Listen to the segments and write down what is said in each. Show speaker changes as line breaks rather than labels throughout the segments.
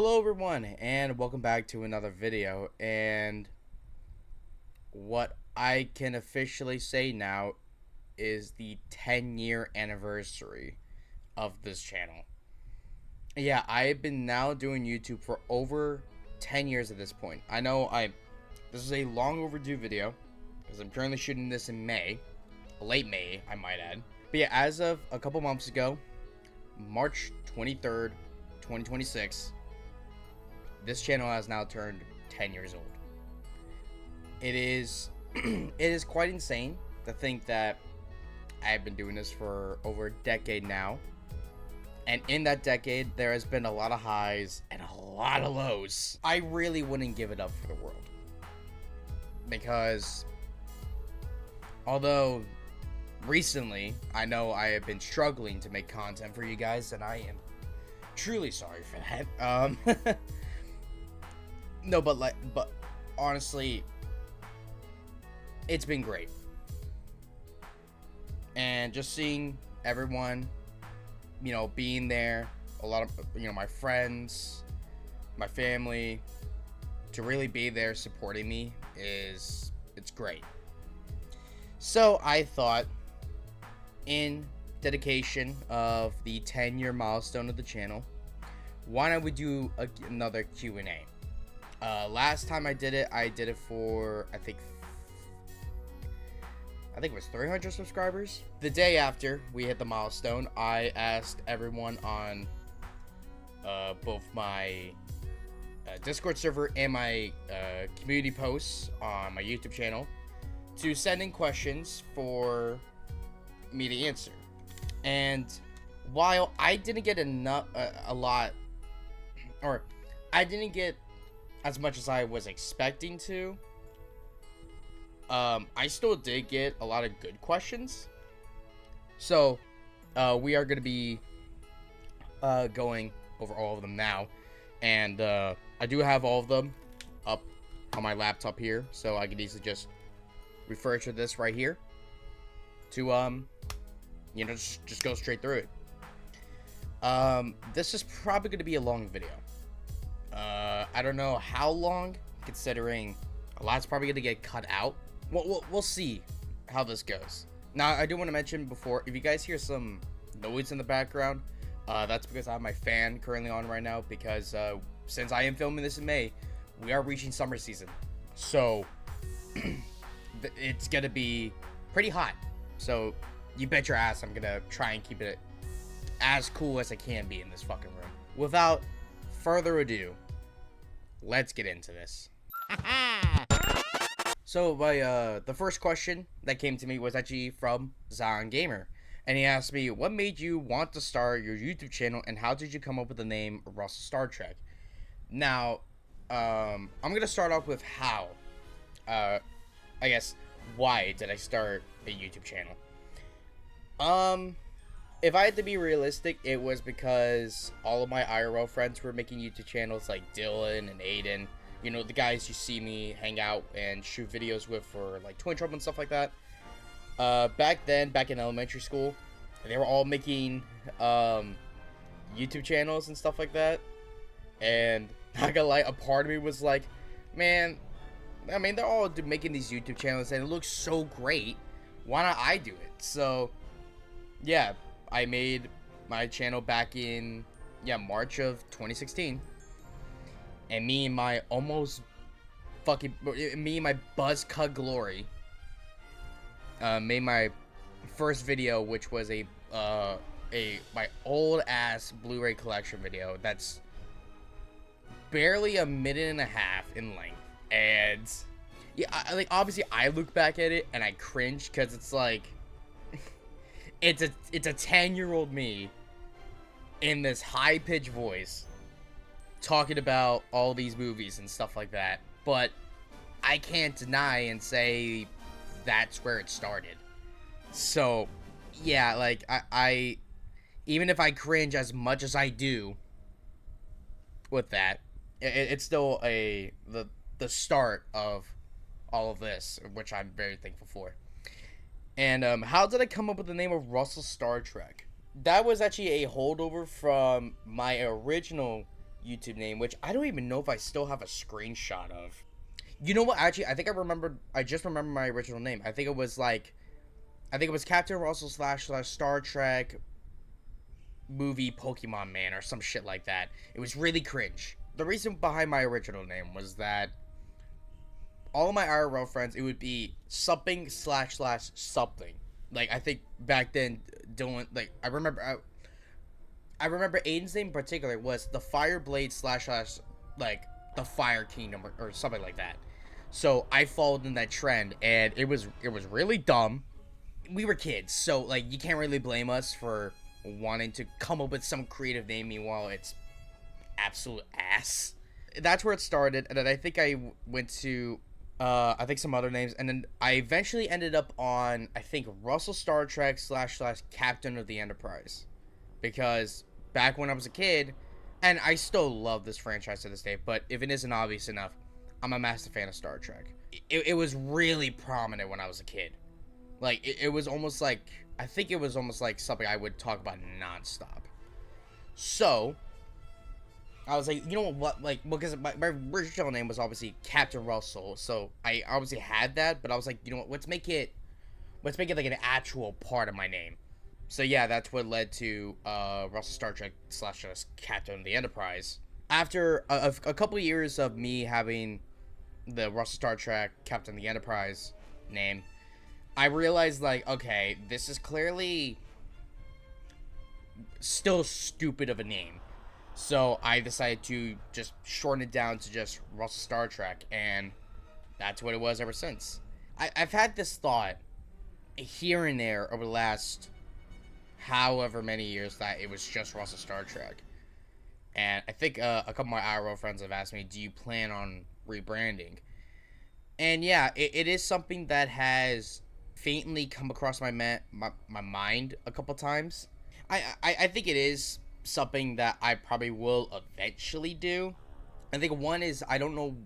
Hello everyone, and welcome back to another video. And what I can officially say now is the 10-year anniversary of this channel. Yeah, I've been now doing YouTube for over 10 years at this point. I know this is a long overdue video because I'm currently shooting this in May, late May, I might add. But yeah, as of a couple months ago, March 23rd, 2026, this channel has now turned 10 years old. It is it is quite insane to think that I've been doing this for over a decade now. And in that decade, there has been a lot of highs and a lot of lows. I really wouldn't give it up for the world. Because although recently, I know I have been struggling to make content for you guys, and I am truly sorry for that. No, but honestly, it's been great. And just seeing everyone, being there, a lot of, my friends, my family, to really be there supporting me it's great. So I thought, in dedication of the 10-year milestone of the channel, why don't we do another Q&A? Last time I did it for, I think it was 300 subscribers. The day after we hit the milestone, I asked everyone on both my Discord server and my community posts on my YouTube channel to send in questions for me to answer. And while I didn't get I didn't get as much as I was expecting to, I still did get a lot of good questions. So we are going to be going over all of them now. And I do have all of them up on my laptop here, so I can easily just refer to this right here to just go straight through it. This is probably going to be a long video. I don't know how long, considering a lot's probably going to get cut out. We'll see how this goes. Now, I do want to mention before, if you guys hear some noise in the background, that's because I have my fan currently on right now, because since I am filming this in May, we are reaching summer season. So, it's going to be pretty hot. So, you bet your ass I'm going to try and keep it as cool as I can be in this fucking room. Without further ado, let's get into this. So, the first question that came to me was actually from Zion Gamer. And he asked me, what made you want to start your YouTube channel, and how did you come up with the name RussellStarTrek? Now, I'm going to start off with how. I guess, why did I start a YouTube channel? If I had to be realistic, it was because all of my IRL friends were making YouTube channels, like Dylan and Aiden. The guys you see me hang out and shoot videos with for, like, Twin Trouble and stuff like that. Back in elementary school, they were all making, YouTube channels and stuff like that. And, not gonna lie, a part of me was like, man, I mean, they're all making these YouTube channels and it looks so great. Why not I do it? So, yeah, I made my channel back in, March of 2016. And me and my buzz cut glory, made my first video, which was my old ass Blu-ray collection video that's barely a minute and a half in length. And yeah, obviously I look back at it and I cringe, because it's like it's a 10-year-old me in this high-pitched voice talking about all these movies and stuff like that. But I can't deny and say that's where it started. So yeah, like I even if I cringe as much as I do with that, it's still the start of all of this, which I'm very thankful for. And how did I come up with the name of RussellStarTrek? That was actually a holdover from my original YouTube name, which I don't even know if I still have a screenshot of. You know what? Actually, I think I just remembered my original name. I think it was Captain Russell / Star Trek movie Pokemon Man or some shit like that. It was really cringe. The reason behind my original name was that all of my IRL friends, it would be something / something. Like, I think back then, doing, like, I remember Aiden's name in particular was the Fireblade / like, the Fire Kingdom or something like that. So I followed in that trend, and it was really dumb. We were kids, so, like, you can't really blame us for wanting to come up with some creative name. Meanwhile, it's absolute ass. That's where it started, and then I think I went to I think some other names, and then I eventually ended up on, I think, RussellStarTrek's / Captain of the Enterprise, because back when I was a kid, and I still love this franchise to this day, but if it isn't obvious enough, I'm a massive fan of Star Trek. It was really prominent when I was a kid. Like, it was almost like, I think it was almost like something I would talk about nonstop. So I was like, you know what, like, because my original name was obviously Captain Russell, so I obviously had that, but I was like, you know what, let's make it like an actual part of my name. So yeah, that's what led to Russell Star Trek / Captain of the Enterprise. After a couple of years of me having the Russell Star Trek Captain of the Enterprise name, I realized, like, okay, this is clearly still stupid of a name. So I decided to just shorten it down to just Russell Star Trek, and that's what it was ever since. I've had this thought here and there over the last however many years that it was just Russell Star Trek. And I think a couple of my IRL friends have asked me, do you plan on rebranding? And yeah, it is something that has faintly come across my mind a couple times. I think it is something that I probably will eventually do. I think one is, I don't know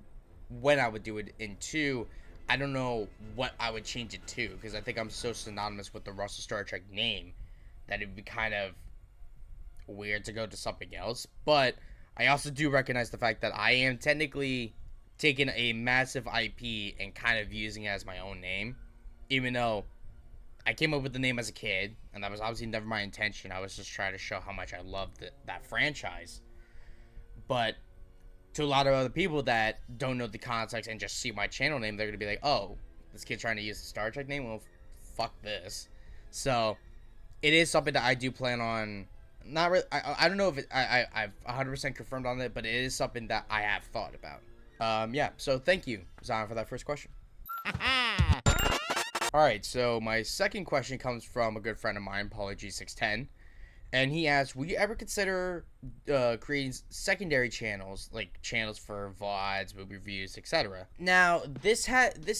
when I would do it, and two, I don't know what I would change it to, because I think I'm so synonymous with the Russell Star Trek name that it'd be kind of weird to go to something else. But I also do recognize the fact that I am technically taking a massive IP and kind of using it as my own name, even though I came up with the name as a kid, and that was obviously never my intention. I was just trying to show how much I loved that franchise. But to a lot of other people that don't know the context and just see my channel name, they're going to be like, oh, this kid's trying to use the Star Trek name? Well, fuck this. So it is something that I do plan on. Not really. I don't know if I've 100% confirmed on it, but it is something that I have thought about. Yeah, so thank you, Zion, for that first question. Alright, so my second question comes from a good friend of mine, PaulyG610. And he asked, will you ever consider creating secondary channels, like channels for VODs, movie reviews, etc.? Now, this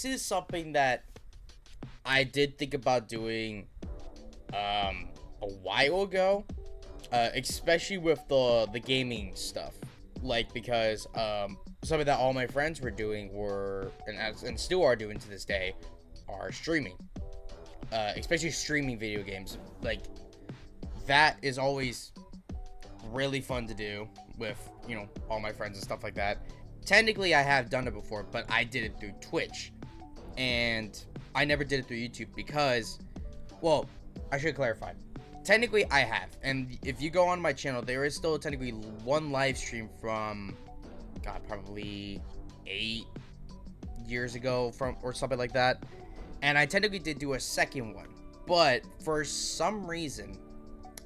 is something that I did think about doing a while ago, especially with the gaming stuff. Like, because something that all my friends were doing and still are doing to this day, are streaming. Especially streaming video games. Like, that is always really fun to do with, you know, all my friends and stuff like that. Technically, I have done it before, but I did it through Twitch. And I never did it through YouTube because, well, I should clarify. Technically, I have. And if you go on my channel, there is still technically one live stream from, God, probably 8 years ago or something like that. And I technically did do a second one. But for some reason,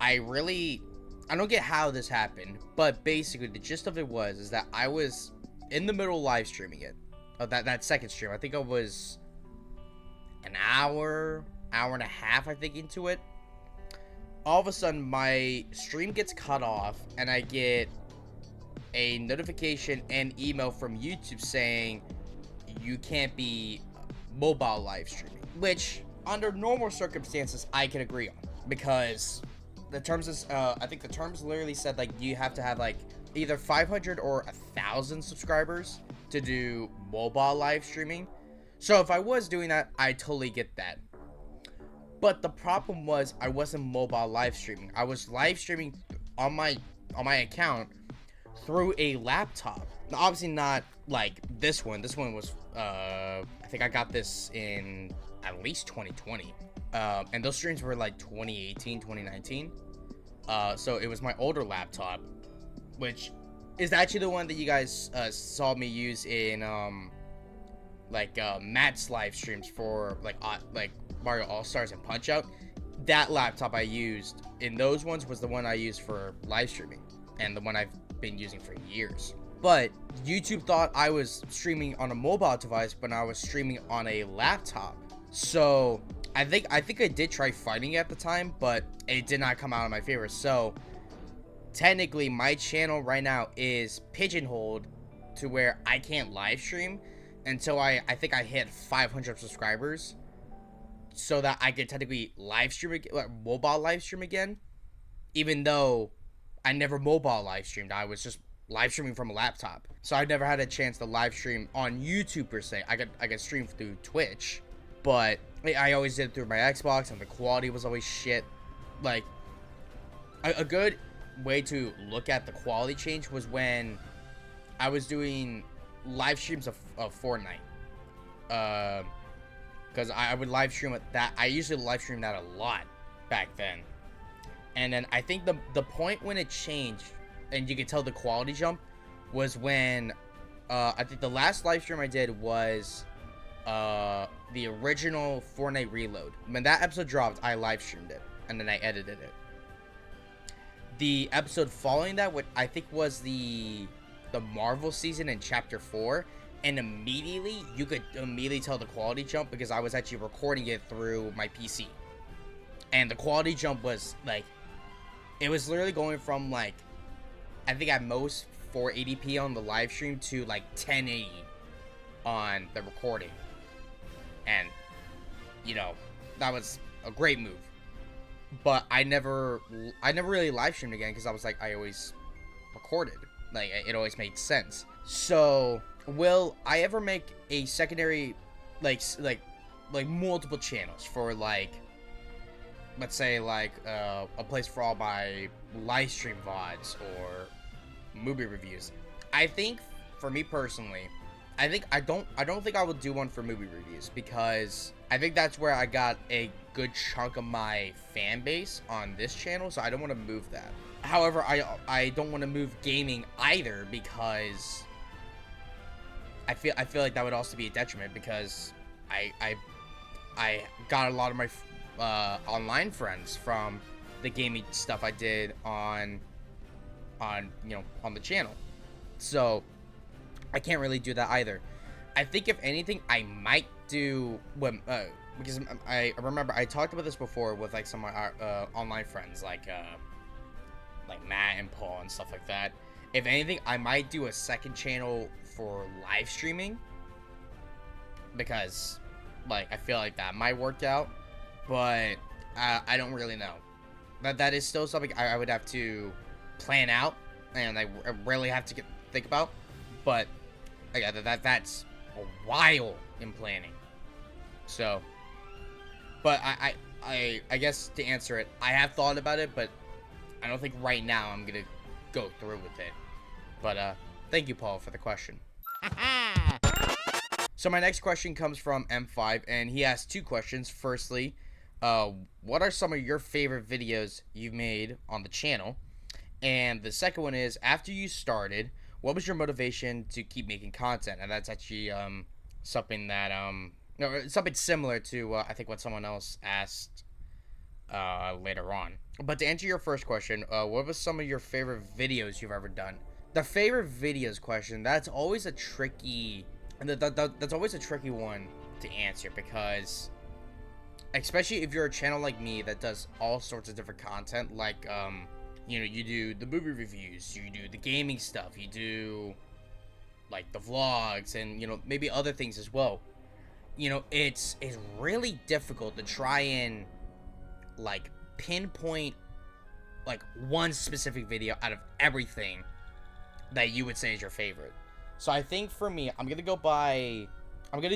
I don't get how this happened. But basically, the gist of it is that I was in the middle of live streaming it. That second stream. I think I was an hour and a half, I think, into it. All of a sudden, my stream gets cut off, and I get a notification and email from YouTube saying you can't be mobile live streaming, which under normal circumstances I can agree on, because the terms is I think the terms literally said, like, you have to have like either 500 or 1,000 subscribers to do mobile live streaming. So if I was doing that, I totally get that. But the problem was, I wasn't mobile live streaming. I was live streaming on my account through a laptop. Now, obviously not like this one. This one was, I think I got this in at least 2020. And those streams were like 2018, 2019. So it was my older laptop, which is actually the one that you guys saw me use in Matt's live streams for like Mario All-Stars and Punch-Out. That laptop I used in those ones was the one I used for live streaming, and the one I've been using for years. But YouTube thought I was streaming on a mobile device, but I was streaming on a laptop. So I think I did try fighting it at the time, but it did not come out in my favor. So technically my channel right now is pigeonholed to where I can't live stream until I think I hit 500 subscribers, so that I could technically live stream again, mobile live stream again, even though I never mobile live streamed. I was just live streaming from a laptop, so I never had a chance to live stream on YouTube per se. I could stream through Twitch, but I always did it through my Xbox, and the quality was always shit. Like, a good way to look at the quality change was when I was doing live streams of Fortnite. Because I would live stream that. I usually live stream that a lot back then. And then I think the point when it changed, and you could tell the quality jump, was when I think the last live stream I did was the original Fortnite Reload. When that episode dropped, I live streamed it, and then I edited it. The episode following that, what I think was the Marvel season in Chapter 4, and immediately, you could immediately tell the quality jump because I was actually recording it through my PC. And the quality jump was, like, it was literally going from, like, I think at most 480p on the live stream to, like, 1080 on the recording. And, you know, that was a great move. But I never really live streamed again because I was like, I always recorded. Like, it always made sense. So, will I ever make a secondary, like multiple channels for, like, let's say, like, a place for all my live stream VODs or movie reviews? I think, for me personally, I don't think I would do one for movie reviews, because I think that's where I got a good chunk of my fan base on this channel, so I don't want to move that. However, I don't want to move gaming either, because I feel like that would also be a detriment, because I got a lot of my online friends from the gaming stuff I did on the channel. So I can't really do that either. I think if anything, I might do because I remember I talked about this before with, like, some of my online friends, like Matt and Paul and stuff like that. If anything, I might do a second channel for live streaming, because, like, I feel like that might work out, but I don't really know. That is still something I would have to plan out, and I really have to think about. But yeah, that's a while in planning. So, but I guess to answer it, I have thought about it, but I don't think right now I'm gonna go through with it. But thank you, Paul, for the question. So my next question comes from M5, and he has two questions. Firstly, what are some of your favorite videos you've made on the channel? And the second one is, after you started, what was your motivation to keep making content? And that's actually something that something similar to I think what someone else asked later on. But to answer your first question, what was some of your favorite videos you've ever done? The favorite videos question, that's always a tricky, that's always a tricky one to answer, because especially if you're a channel like me that does all sorts of different content, like you do the movie reviews, you do the gaming stuff, you do, like, the vlogs, and, maybe other things as well. It's really difficult to try and, like, pinpoint, like, one specific video out of everything that you would say is your favorite. So I think for me, I'm gonna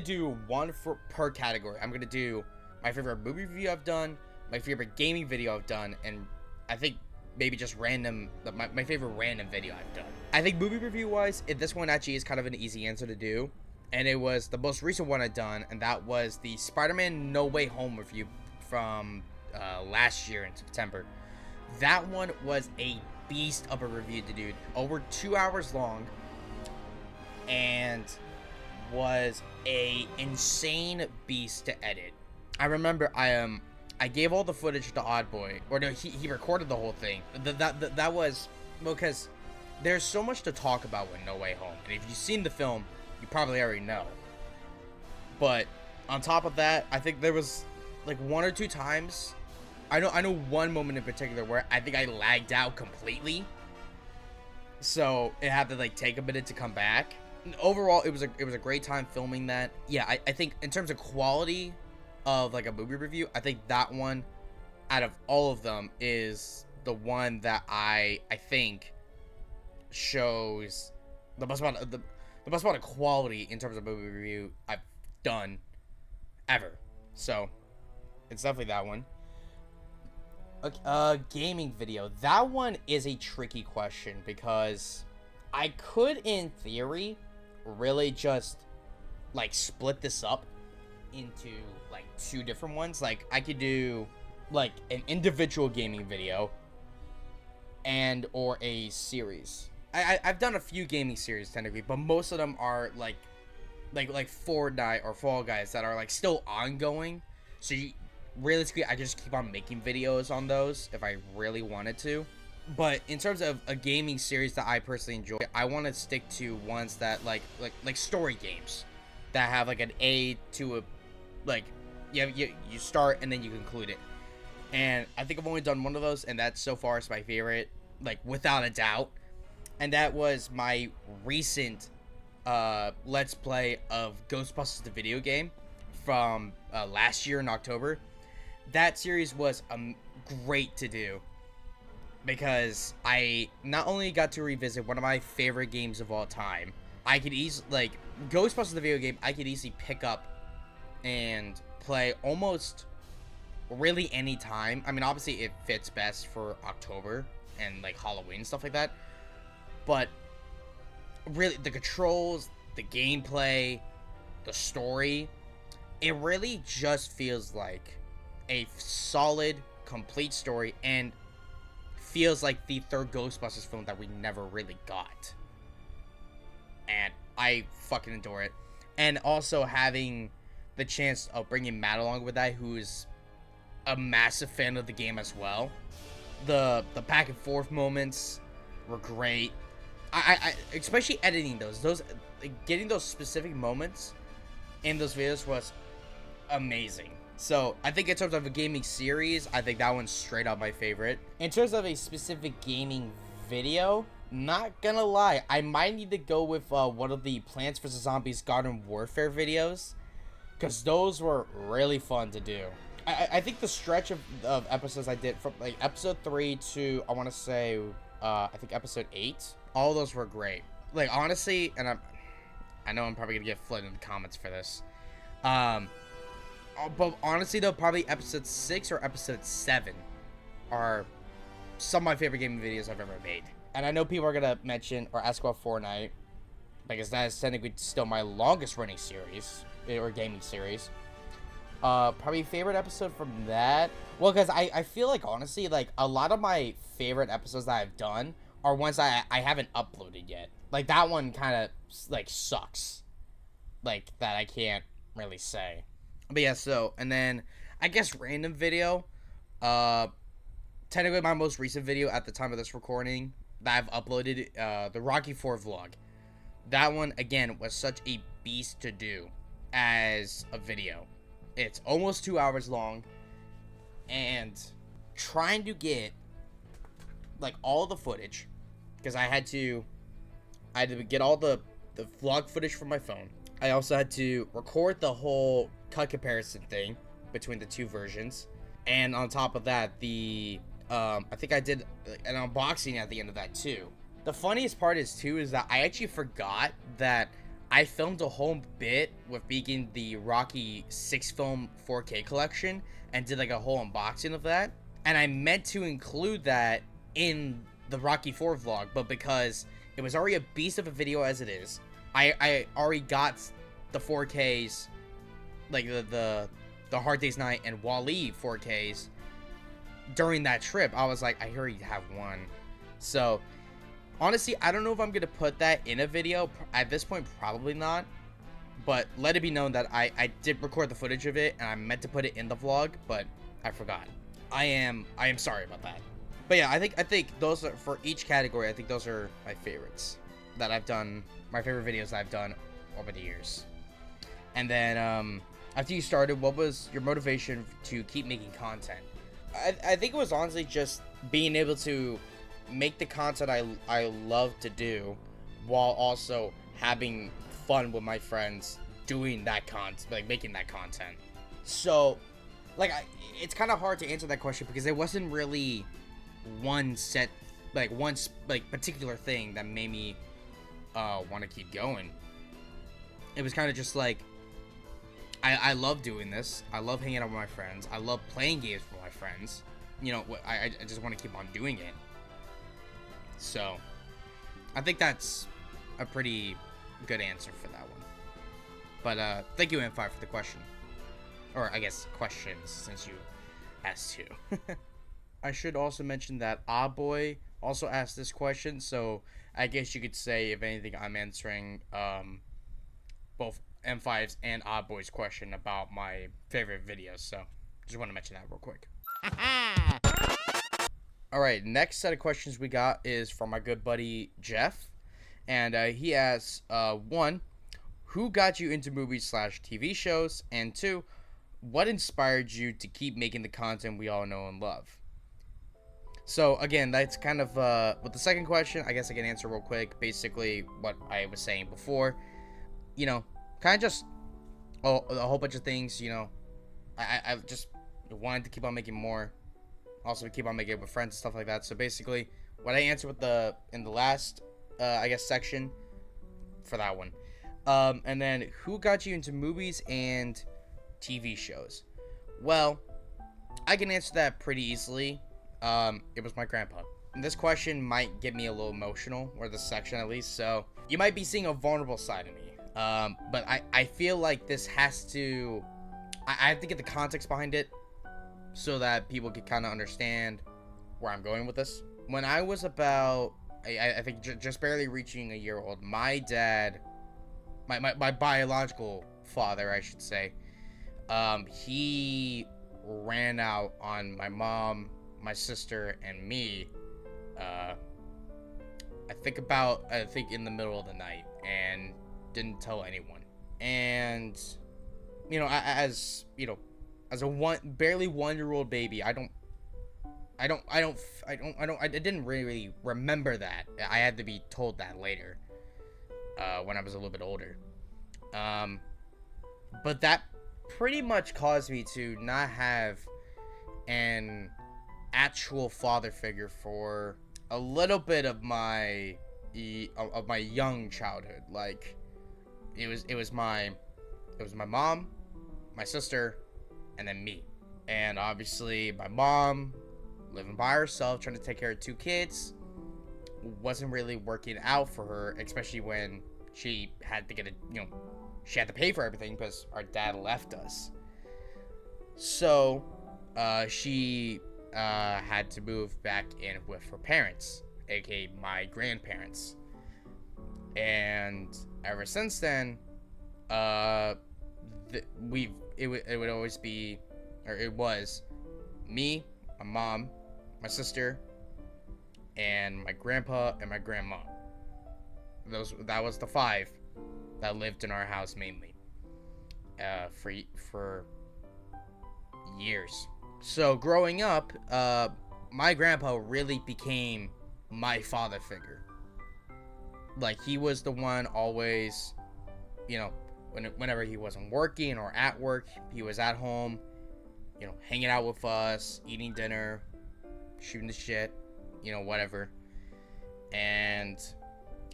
do one per category. I'm gonna do my favorite movie review I've done, my favorite gaming video I've done, and I think maybe just random, my favorite random video I've done. I think movie review wise, this one actually is kind of an easy answer to do, and it was the most recent one I've done, and that was the Spider-Man No Way Home review from last year in September. That one was a beast of a review to do, over 2 hours long, and was a insane beast to edit. I remember I gave all the footage to Oddboy, or no, he recorded the whole thing. That was, well, because there's so much to talk about with No Way Home, and if you've seen the film, you probably already know. But on top of that, I think there was like 1 or 2 times, I know one moment in particular where I think I lagged out completely, so it had to like take a minute to come back. And overall, it was a great time filming that. Yeah, I think in terms of quality of like a movie review, I think that one out of all of them is the one that I think shows the best amount of quality in terms of movie review I've done ever. So it's definitely that one. Gaming video. That one is a tricky question because I could, in theory, really just like split this up into like 2 different ones. Like I could do like an individual gaming video and or a series. I've done a few gaming series technically, but most of them are like Fortnite or Fall Guys that are like still ongoing. So realistically, I just keep on making videos on those if I really wanted to. But in terms of a gaming series that I personally enjoy, I want to stick to ones that like story games that have like an A to a, like you start and then you conclude it. And I think I've only done one of those, and that so far is my favorite, like without a doubt. And that was my recent Let's Play of Ghostbusters the video game from last year in October. That series was great to do because I not only got to revisit one of my favorite games of all time, I could easily, like, Ghostbusters the video game, I could easily pick up and play almost really any time. I mean, obviously it fits best for October and like Halloween and stuff like that, but really the controls, the gameplay, the story, it really just feels like a solid, complete story, and feels like the third Ghostbusters film that we never really got. And I fucking adore it. And also having the chance of bringing Matt along with that, who's a massive fan of the game as well. The back and forth moments were great. I especially editing those like, getting those specific moments in those videos was amazing. So I think in terms of a gaming series, I think that one's straight up my favorite. In terms of a specific gaming video, not gonna lie, I might need to go with one of the Plants vs. Zombies Garden Warfare videos, because those were really fun to do. I think the stretch of episodes I did from like episode 3 to, I want to say, I think episode 8, all those were great. Like honestly, and I know I'm probably gonna get flooded in the comments for this, but honestly though, probably episode 6 or episode 7 are some of my favorite gaming videos I've ever made. And I know people are gonna mention or ask about Fortnite, because that is technically still my longest running series or gaming series. Probably favorite episode from that, well, because I feel like honestly, like a lot of my favorite episodes that I've done are ones I haven't uploaded yet. Like that one kind of like sucks, like that I can't really say. But yeah, so, and then I guess random video, technically my most recent video at the time of this recording that I've uploaded, the Rocky 4 vlog. That one again was such a beast to do as a video. It's almost 2 hours long, and trying to get like all the footage, because I had to get all the vlog footage from my phone. I also had to record the whole cut comparison thing between the 2 versions, and on top of that, the I think I did an unboxing at the end of that too. The funniest part is that I actually forgot that I filmed a whole bit with making the Rocky 6 film 4K collection and did like a whole unboxing of that, and I meant to include that in the Rocky 4 vlog, but because it was already a beast of a video as it is, I already got the 4Ks, like the Hard Day's Night and Wall-E 4Ks during that trip. I was like, I already have one. So honestly, I don't know if I'm gonna put that in a video at this point. Probably not, but let it be known that I did record the footage of it, and I meant to put it in the vlog, but I forgot. I am sorry about that. But yeah, I think those are, for each category, I think those are my favorites that I've done, my favorite videos that I've done over the years. And then after you started, what was your motivation to keep making content? I think it was honestly just being able to make the content I love to do, while also having fun with my friends doing that content, like making that content. So, like, it's kind of hard to answer that question because there wasn't really one set, like one particular thing that made me want to keep going. It was kind of just like, I love doing this. I love hanging out with my friends. I love playing games with my friends. You know, I just want to keep on doing it. So, I think that's a pretty good answer for that one. But thank you, M5, for the question. Or I guess questions, since you asked two. I should also mention that Boy also asked this question, so I guess you could say, if anything, I'm answering both M5's and Boy's question about my favorite videos. So just want to mention that real quick. Alright, next set of questions we got is from my good buddy Jeff. And he asks, 1, who got you into movies / TV shows? And 2, what inspired you to keep making the content we all know and love? So again, that's kind of with the second question, I guess I can answer real quick. Basically what I was saying before, you know, kind of just a whole bunch of things. You know, I just wanted to keep on making more, also keep on making it with friends and stuff like that. So basically what I answered with in the last I guess section for that one, and then who got you into movies and TV shows? Well, I can answer that pretty easily. It was my grandpa. And this question might get me a little emotional, or this section at least, so you might be seeing a vulnerable side of me. But I feel like this has to, I have to get the context behind it so that people can kind of understand where I'm going with this. When I was about, I think just barely reaching a year old, my dad, my biological father, I should say, he ran out on my mom, my sister, and me, I think in the middle of the night, and didn't tell anyone. And you know, as you know, as a barely 1-year-old baby, I didn't really remember that. I had to be told that later, when I was a little bit older. But that pretty much caused me to not have an actual father figure for a little bit of my young childhood. Like, it was my mom, my sister, and then me. And obviously my mom, living by herself, trying to take care of 2 kids, wasn't really working out for her, especially when she had to she had to pay for everything because our dad left us. So she had to move back in with her parents, aka my grandparents. And ever since then, it would always be, or it was, me, my mom, my sister, and my grandpa and my grandma. That was the 5 that lived in our house mainly, for years. So growing up, my grandpa really became my father figure. Like, he was the one always, you know, whenever he wasn't working or at work, he was at home, you know, hanging out with us, eating dinner, shooting the shit, you know, whatever. And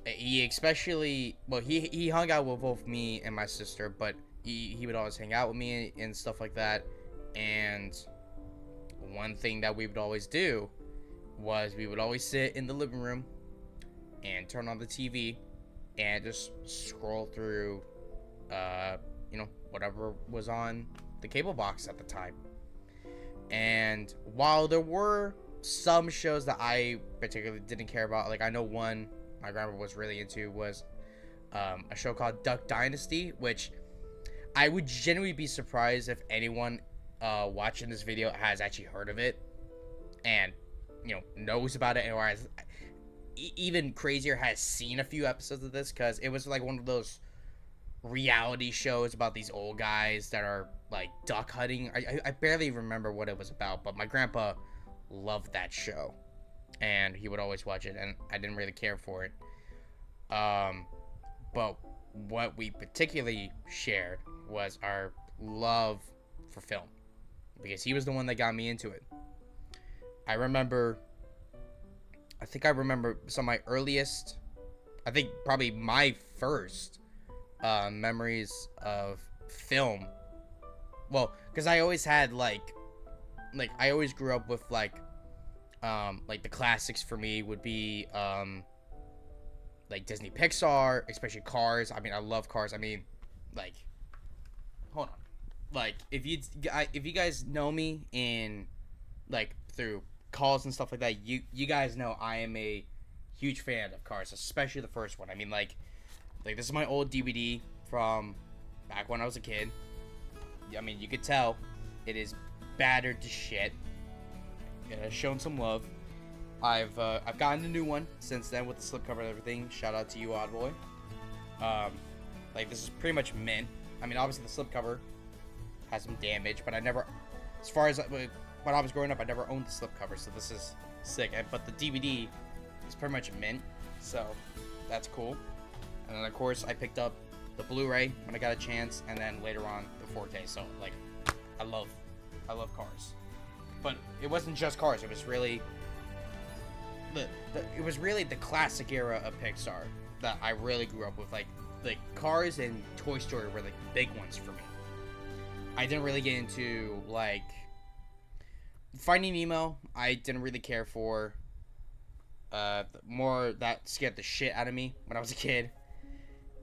he especially, well, he hung out with both me and my sister, but he would always hang out with me and stuff like that. And one thing that we would always do was we would always sit in the living room and turn on the TV and just scroll through, whatever was on the cable box at the time. And while there were some shows that I particularly didn't care about, like I know one my grandma was really into was a show called Duck Dynasty, which I would genuinely be surprised if anyone watching this video has actually heard of it and knows about it, or has even crazier has seen a few episodes of this, because it was like one of those reality shows about these old guys that are like duck hunting. I barely remember what it was about, but my grandpa loved that show and he would always watch it, and I didn't really care for it. But what we particularly shared was our love for film, because he was the one that got me into it. I think I remember some of my earliest, I think probably my first memories of film. Well, because I always had like I always grew up with like the classics for me would be like Disney Pixar, especially Cars. I mean, I love Cars. I mean, like, hold on, like if you guys know me in like through calls and stuff like that, you guys know I am a huge fan of Cars, especially the first one. I mean, like this is my old DVD from back when I was a kid. I mean, you could tell it is battered to shit. Shown some love. I've gotten a new one since then with the slipcover and everything. Shout out to you, odd boy. Like this is pretty much mint. I mean, obviously the slipcover has some damage, but I never, as far as when I was growing up, I never owned the slipcover, so this is sick. But the DVD is pretty much mint, so that's cool. And then of course I picked up the Blu-ray when I got a chance, and then later on the 4K. So like, I love Cars. But it wasn't just Cars. It was really the classic era of Pixar that I really grew up with. Like Cars and Toy Story were like the big ones for me. I didn't really get into like Finding Nemo. I didn't really care for. More that scared the shit out of me when I was a kid.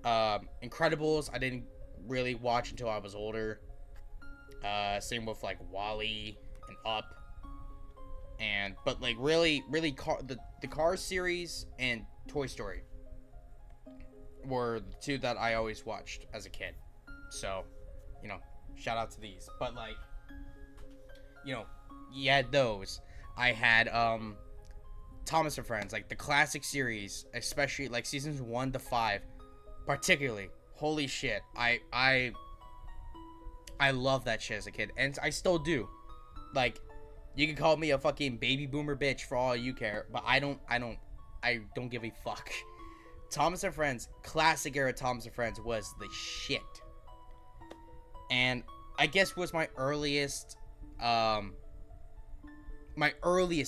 Incredibles, I didn't really watch until I was older. Same with like Wall-E and Up. But like really the Cars series and Toy Story were the two that I always watched as a kid. So, shout out to these. But like, you had those. I had Thomas and Friends, like the classic series, especially like seasons 1 to 5, particularly. Holy shit, I love that shit as a kid, and I still do. Like, you can call me a fucking baby boomer bitch for all you care, but I don't give a fuck. Thomas and Friends, classic era Thomas and Friends was the shit, and I guess was my earliest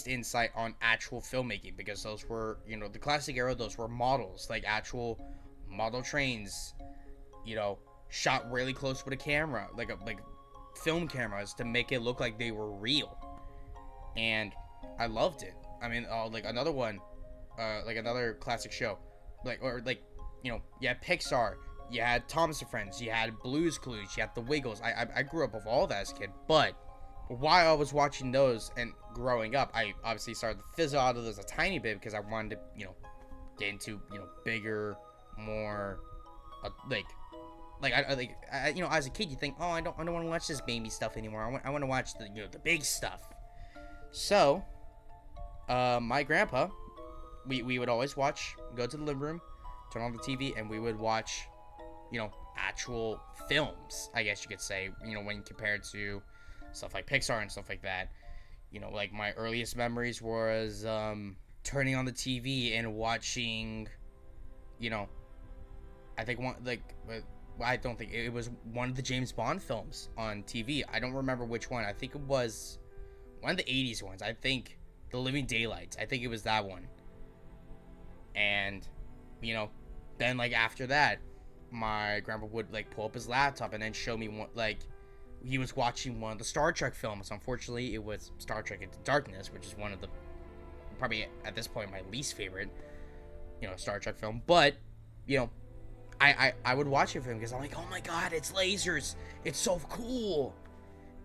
insight on actual filmmaking, because those were, the classic era, those were models, like actual model trains, shot really close with a camera, like film cameras, to make it look like they were real. And I loved it. I mean, like another one, like another classic show, you had Pixar, you had Thomas and Friends, you had Blue's Clues, you had The Wiggles. I grew up with all that as a kid, but while I was watching those and growing up, I obviously started to fizzle out of those a tiny bit, because I wanted to, get into, bigger, more, as a kid, you think, oh, I don't want to watch this baby stuff anymore. I want to watch the big stuff. So, my grandpa, we would always go to the living room, turn on the TV, and we would watch, actual films, I guess you could say, when compared to stuff like Pixar and stuff like that. Like my earliest memories was turning on the TV and watching, I think I don't think it was one of the James Bond films on TV. I don't remember which one. I think it was one of the 80s ones. I think The Living Daylights. I think it was that one. And, then like after that, my grandpa would like pull up his laptop and then show me what, like, he was watching one of the Star Trek films. Unfortunately, it was Star Trek Into Darkness, which is one of the probably at this point my least favorite, Star Trek film. But, you know, I would watch it for him because I'm like, oh my god, it's lasers. It's so cool.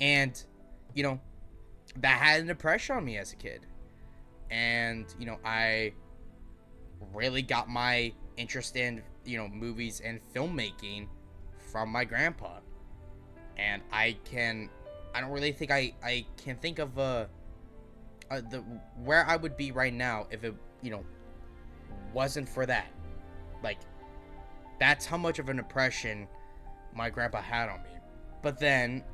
And, that had an impression on me as a kid. And, I really got my interest in, movies and filmmaking from my grandpa. And I don't really think I can think of where I would be right now if it, wasn't for that. Like, that's how much of an impression my grandpa had on me. But then,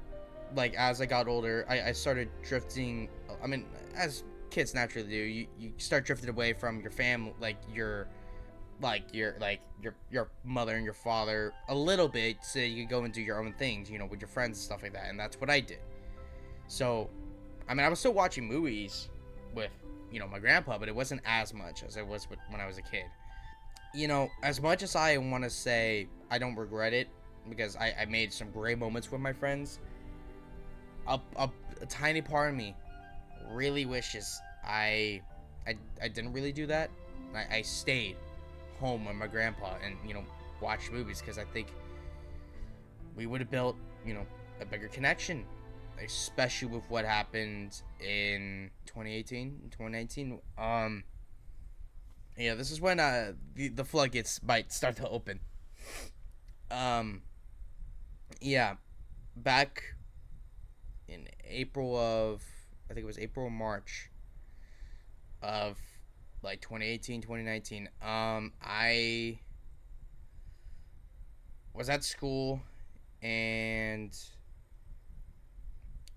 like, as I got older, I started drifting. I mean, as kids naturally do, you start drifting away from your family, your mother and your father a little bit, so you can go and do your own things, with your friends and stuff like that. And that's what I did. So, I mean, I was still watching movies with, my grandpa, but it wasn't as much as it was when I was a kid. As much as I want to say I don't regret it, because I made some great moments with my friends, a tiny part of me really wishes I didn't really do that. I stayed home with my grandpa and, watched movies, because I think we would have built, a bigger connection, especially with what happened in 2018, 2019. Yeah, this is when the floodgates might start to open. Yeah, back in April of, I think it was April or March of, like, 2018, 2019, I was at school, and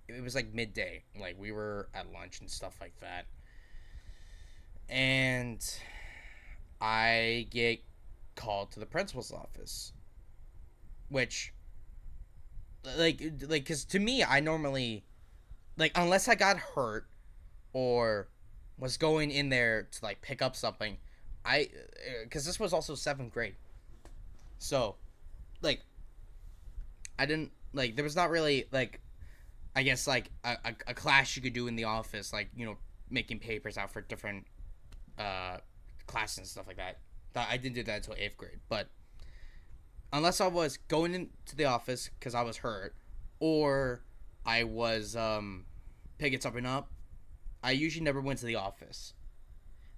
it was, like, midday. Like, we were at lunch and stuff like that. And I get called to the principal's office, which, because to me, I normally, unless I got hurt or was going in there to, pick up something, because this was also 7th grade, so, I didn't, there was not really, I guess, a class you could do in the office, making papers out for different classes and stuff like that. I didn't do that until 8th grade, but unless I was going into the office because I was hurt, or I was picking something up, I usually never went to the office.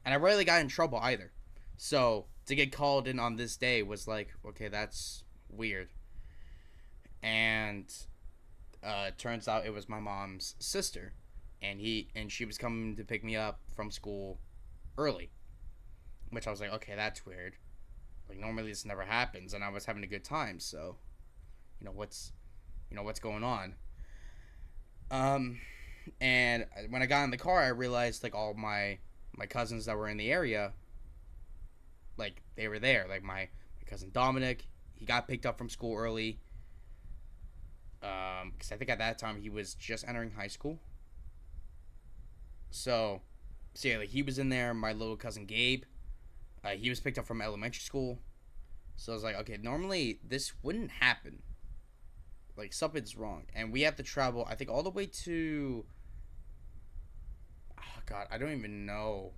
And I rarely got in trouble either. So to get called in on this day was like, okay, that's weird. And turns out it was my mom's sister, and she was coming to pick me up from school early, which I was like, okay, that's weird. Normally this never happens, and I was having a good time, so what's going on. And when I got in the car, I realized all my cousins that were in the area, they were there. My cousin Dominic, he got picked up from school early, because I think at that time he was just entering high school. So yeah, he was in there. My little cousin Gabe, he was picked up from elementary school. So I was like, okay, normally this wouldn't happen. Something's wrong. And we have to travel, I think, all the way to, oh god, I don't even know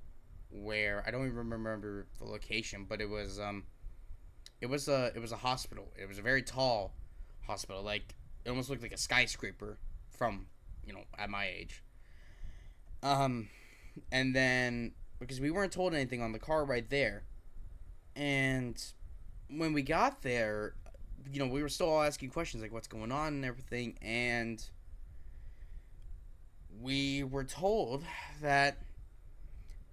where. I don't even remember the location, but it was a hospital. It was a very tall hospital. It almost looked like a skyscraper from, at my age. And then, because we weren't told anything on the car right there, and when we got there, we were still all asking questions, what's going on and everything, and we were told that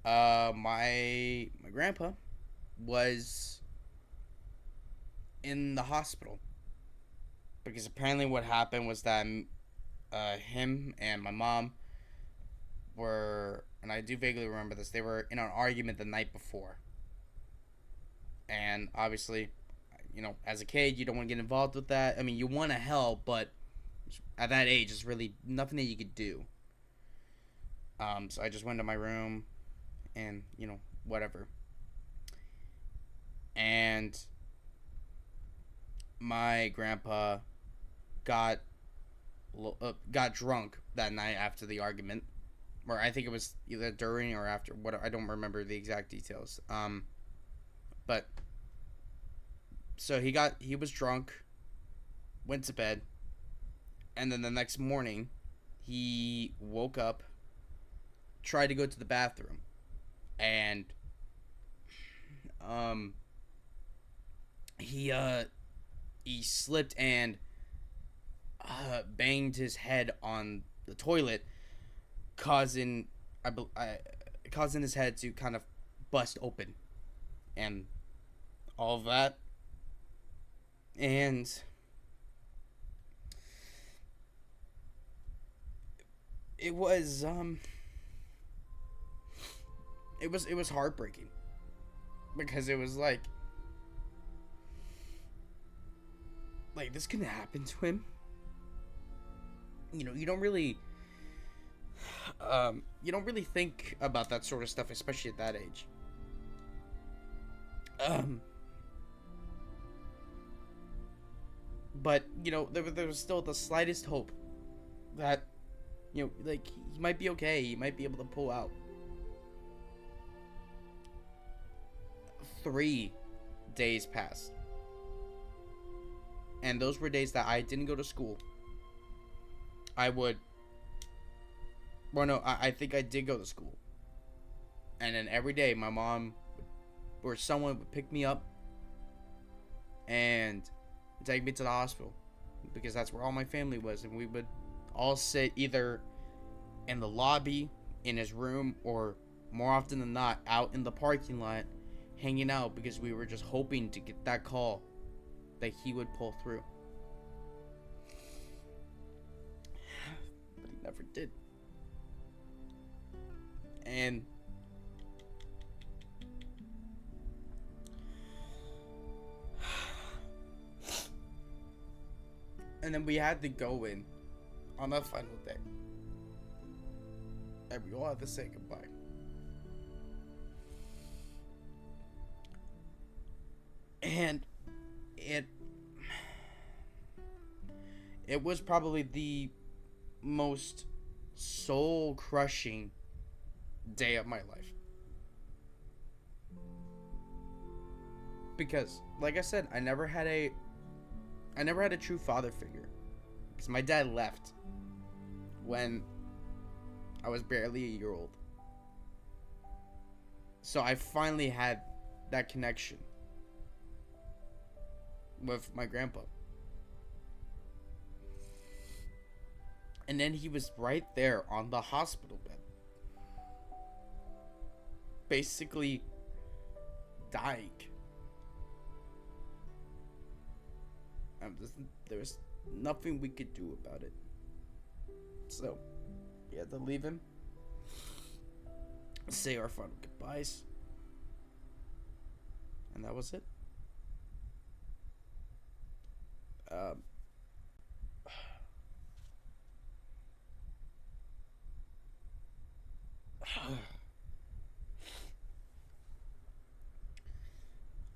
my grandpa was in the hospital, because apparently what happened was that him and my mom were, and I do vaguely remember this, they were in an argument the night before. And obviously, as a kid, you don't want to get involved with that. I mean, you want to help, but at that age, there's really nothing that you could do. So I just went to my room and, whatever. And my grandpa got drunk that night after the argument. or I think it was either during or after. What, I don't remember the exact details. But so he was drunk, went to bed, and then the next morning, he woke up, tried to go to the bathroom, and he slipped and banged his head on the toilet, causing causing his head to kind of bust open, and all of that, and it was it was heartbreaking, because it was like this couldn't happen to him. You know, you don't really think about that sort of stuff, especially at that age. But you know, there was still the slightest hope that, you know, like, he might be okay. He might be able to pull out. 3 days passed, and those were days that I didn't go to school. I think I did go to school, and then every day my mom or someone would pick me up and take me to the hospital, because that's where all my family was, and we would all sit either in the lobby in his room, or more often than not out in the parking lot hanging out, because we were just hoping to get that call that he would pull through. But he never did. And then we had to go in on that final day, and we all had to say goodbye. And it was probably the most soul-crushing day of my life, because, like I said, I never had a true father figure, because my dad left when I was barely a year old. So I finally had that connection with my grandpa. And then he was right there on the hospital bed, basically dying. There was nothing we could do about it. So we had to leave him, say our final goodbyes, and that was it.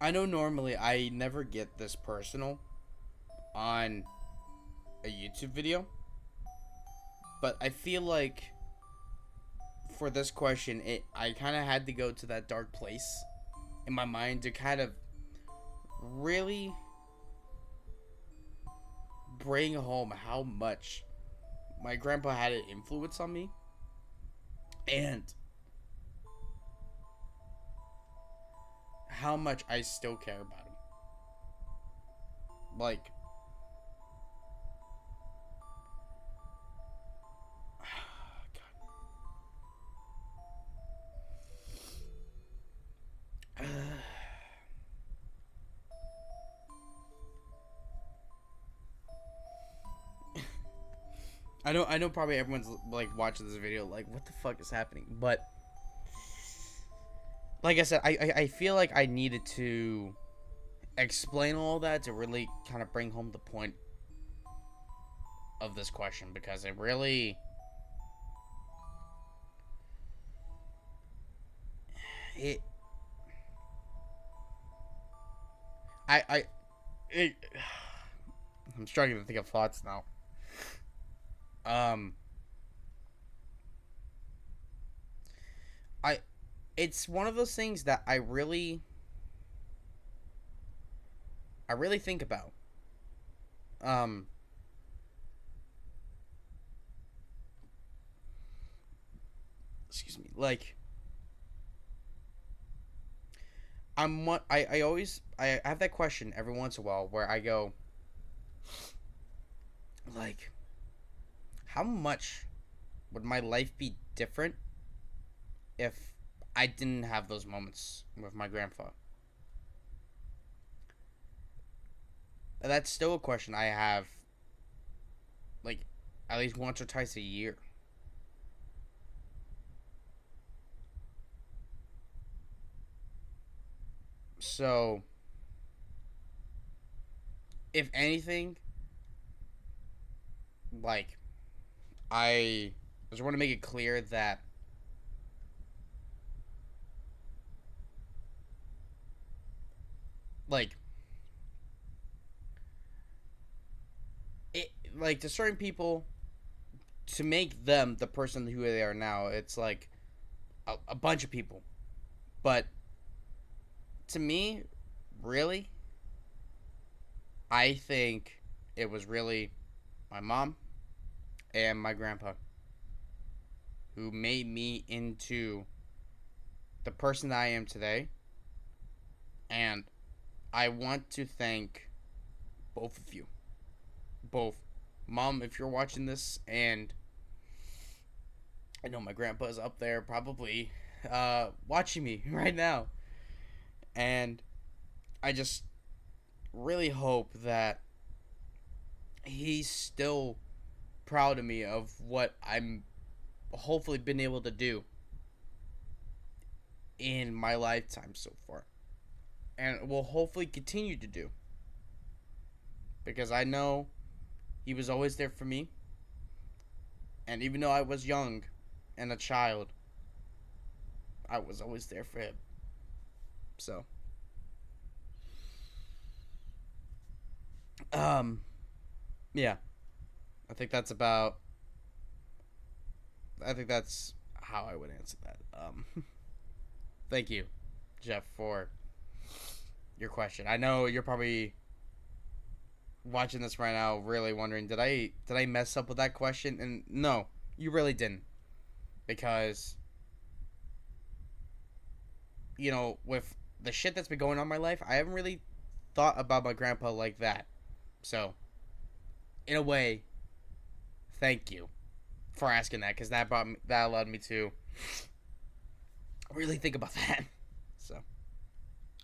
I know normally I never get this personal on a YouTube video, but I feel like for this question, I kind of had to go to that dark place in my mind to kind of really bring home how much my grandpa had an influence on me, and how much I still care about him. Like, God. I know probably everyone's like watching this video like, what the fuck is happening? But like I said, I feel like I needed to explain all that to really kind of bring home the point of this question, because it really I'm struggling to think of thoughts now. it's one of those things that I really think about. Excuse me. Like, I have that question every once in a while where I go, like, how much would my life be different if I didn't have those moments with my grandpa? That's still a question I have, like, at least once or twice a year. So, if anything, like, I just want to make it clear that like it, like, to certain people, to make them the person who they are now, it's like a bunch of people. But to me, really, I think it was really my mom and my grandpa who made me into the person that I am today. And I want to thank both of you. Both. Mom, if you're watching this, and I know my grandpa's up there probably watching me right now. And I just really hope that he's still proud of me of what I'm hopefully been able to do in my lifetime so far, and will hopefully continue to do, because I know he was always there for me. And even though I was young and a child, I was always there for him. So yeah, I think that's how I would answer that. Thank you, Jeff, for your question. I know you're probably watching this right now really wondering, did I mess up with that question? And no, you really didn't. Because, you know, with the shit that's been going on in my life, I haven't really thought about my grandpa like that. So, in a way, thank you for asking that, because that allowed me to really think about that. So,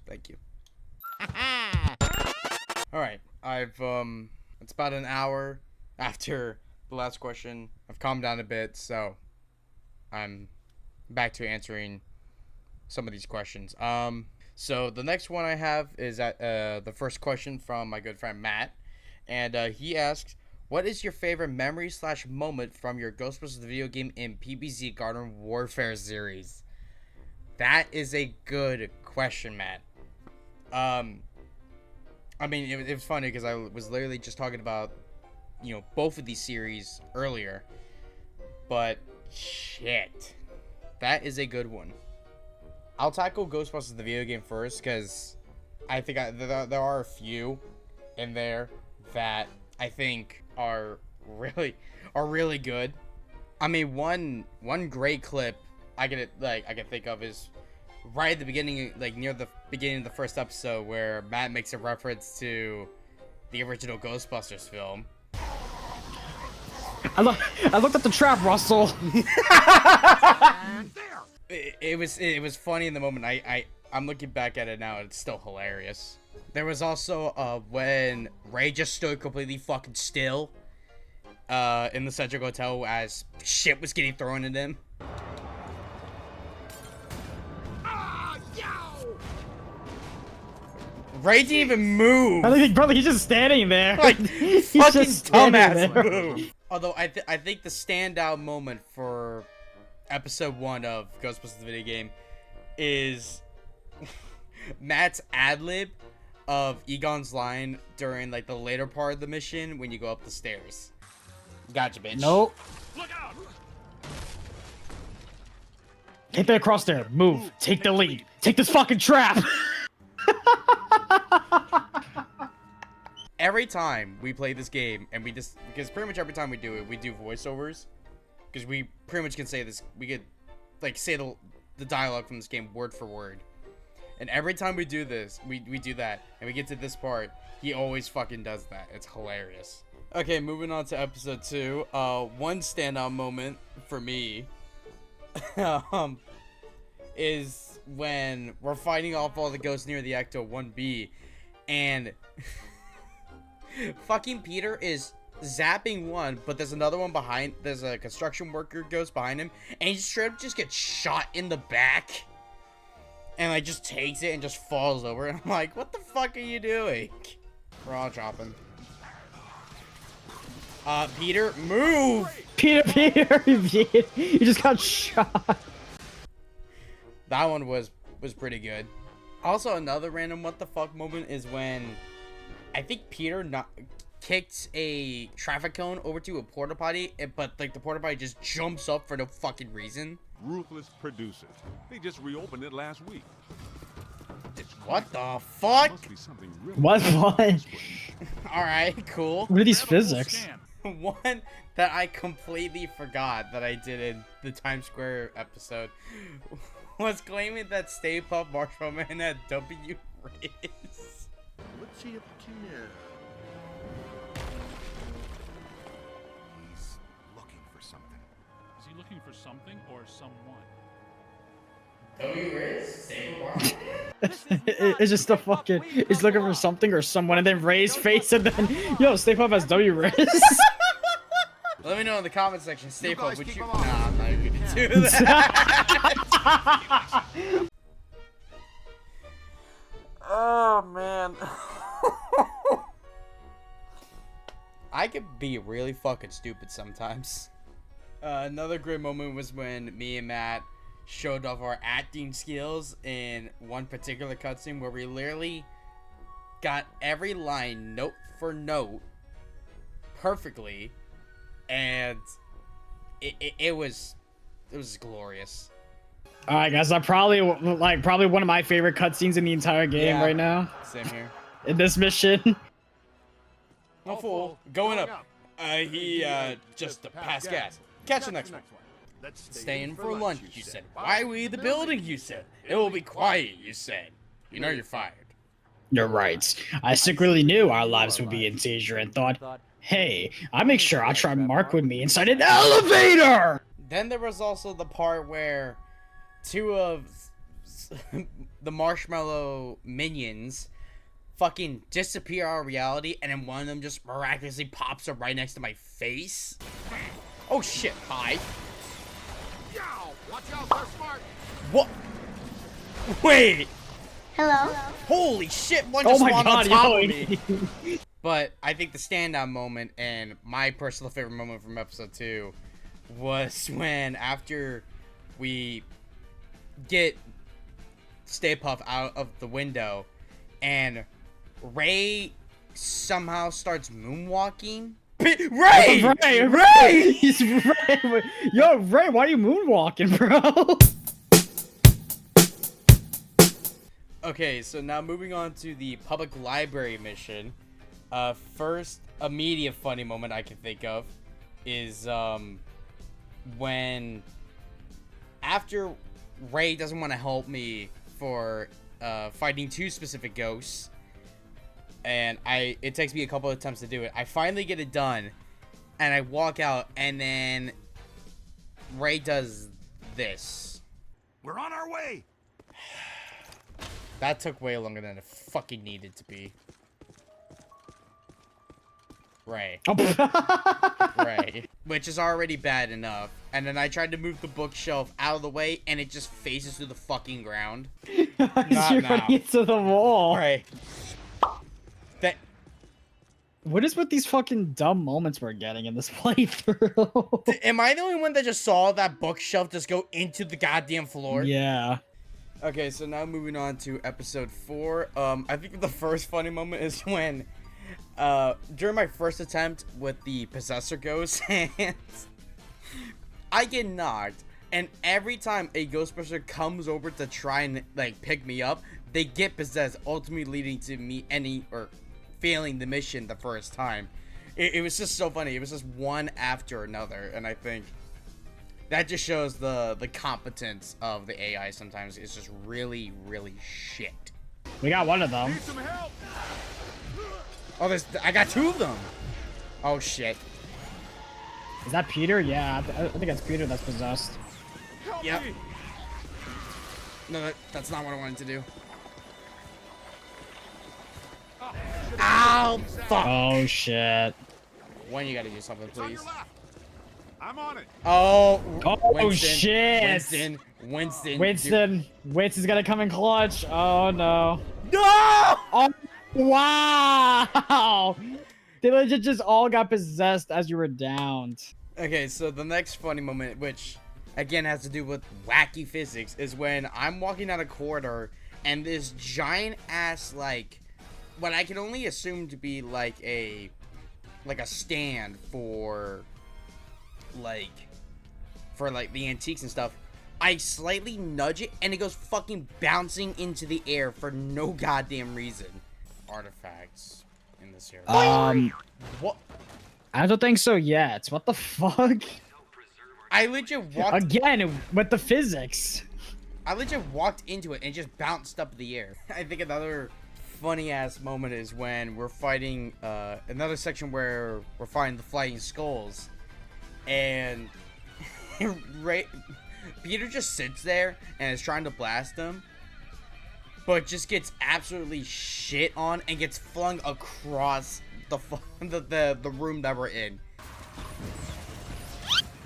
thank you. All right, it's about an hour after the last question. I've calmed down a bit, so I'm back to answering some of these questions. So the next one I have is the first question from my good friend Matt, and he asks, "What is your favorite memory / moment from your Ghostbusters video game in PBZ Garden Warfare series?" That is a good question, Matt. I mean, it was funny because I was literally just talking about, you know, both of these series earlier. But shit, that is a good one. I'll tackle Ghostbusters the video game first, because I think there are a few in there that I think are really good. I mean, one great clip I can think of is right at the beginning, like near the beginning of the first episode, where Matt makes a reference to the original Ghostbusters film.
I looked at the trap, Russell.
It was funny in the moment. I'm looking back at it now, and it's still hilarious. There was also when Ray just stood completely fucking still in the Central Hotel as shit was getting thrown at him. Ray didn't even move.
I think, brother, he's just standing there.
Like,
he's
fucking
just standing
dumbass
there.
move. Although I think the standout moment for episode 1 of Ghostbusters the video game is Matt's ad-lib of Egon's line during like the later part of the mission when you go up the stairs. Gotcha, bitch.
Nope.
Look out!
Take that across there. Move. Take the lead. Take this fucking trap.
Every time we play this game, and because pretty much every time we do it, we do voiceovers. Because we pretty much can say this, we could, like, say the dialogue from this game word for word. And every time we do this, we do that, and we get to this part, he always fucking does that. It's hilarious. Okay, moving on to episode 2. One standout moment for me is when we're fighting off all the ghosts near the Ecto 1B, and fucking Peter is zapping one, but there's another one behind. There's a construction worker ghost behind him, and he straight up just gets shot in the back, and like just takes it and just falls over. And I'm like, what the fuck are you doing? We're all dropping. Peter, move!
Peter, you just got shot.
That one was pretty good. Also, another random what the fuck moment is when I think Peter kicked a traffic cone over to a porta potty, but like the porta potty just jumps up for no fucking reason.
Ruthless producers. They just reopened it last week.
What the fuck?
Must be something really
What?
Alright, cool.
What are these physics?
One that I completely forgot that I did in the Times Square episode was claiming that Stay Puft Marshmallow Man had W Riz.
What's he up to now? He's looking for something.
Is he looking for something or someone?
W Riz? Stay Puft Marshmallow Man?
It's just a fucking. He's looking for something or someone, and then Ray's face, and then yo, Stay Puft has W Riz.
Let me know in the comment section, Stay Puft, would you? Nah, I'm not even gonna do that. Oh man. I could be really fucking stupid sometimes. Another great moment was when me and Matt showed off our acting skills in one particular cutscene where we literally got every line note for note perfectly, and it was glorious.
All right, guys, I'm probably one of my favorite cutscenes in the entire game right now.
Same here.
In this mission.
No fool. Going up. He just passed gas. Catch the next one. Staying for lunch, you said. Why we the building, you said. It will be quiet, you said. You know you're fired.
You're right. I secretly knew our lives would be in danger and thought, hey, I'll make sure I'll try Mark with me inside an elevator!
Then there was also the part where two of the marshmallow minions fucking disappear out of reality, and then one of them just miraculously pops up right next to my face. Oh shit, hi.
Watch out, they're smart.
What? Wait.
Hello?
Holy shit, one just
Oh my
spawned on
god,
top
yo.
of me. But I think the standout moment and my personal favorite moment from episode 2 was when after we get Stay Puft out of the window and Ray somehow starts moonwalking. Ray!
Ray! He's Ray! Yo, Ray, why are you moonwalking, bro?
Okay, so now moving on to the public library mission. First immediate funny moment I can think of is when after Ray doesn't want to help me for fighting two specific ghosts, and it takes me a couple of attempts to do it. I finally get it done, and I walk out, and then Ray does this.
We're on our way.
That took way longer than it fucking needed to be. Ray. Ray. Which is already bad enough. And then I tried to move the bookshelf out of the way, and it just faces through the fucking ground.
You're running into the wall.
Right.
What is with these fucking dumb moments we're getting in this playthrough?
Am I the only one that just saw that bookshelf just go into the goddamn floor?
Yeah.
Okay, so now moving on to episode 4. I think the first funny moment is when, during my first attempt with the Possessor Ghost, and I get knocked, And every time a Ghostbuster comes over to try and like pick me up, they get possessed, ultimately leading to me failing the mission the first time. It was just so funny. It was just one after another, and I think that just shows the competence of the AI. Sometimes it's just really, really shit.
We got one of them.
Need some help.
Oh, I got 2 of them. Oh shit.
Is that Peter? Yeah, I think it's Peter that's possessed.
Help
Yep.
me.
No, that's not what I wanted to do. Ow! Fuck!
Oh shit.
When you gotta do something,
It's on
please.
your left. I'm on it.
Oh!
Oh, shit. Winston's gonna come in clutch. Oh no.
No!
Oh wow! They legit just all got possessed as you were downed.
Okay, so the next funny moment, which again has to do with wacky physics, is when I'm walking down a corridor and this giant ass, like, what I can only assume to be like a stand for the antiques and stuff. I slightly nudge it and it goes fucking bouncing into the air for no goddamn reason. Artifacts in this area. What?
I don't think so yet. What the fuck?
I legit walked
Again, with the physics.
I legit walked into it and just bounced up in the air. I think another funny ass moment is when we're fighting another section where we're fighting the flying skulls, and Peter just sits there and is trying to blast them, but just gets absolutely shit on and gets flung across the room that we're in.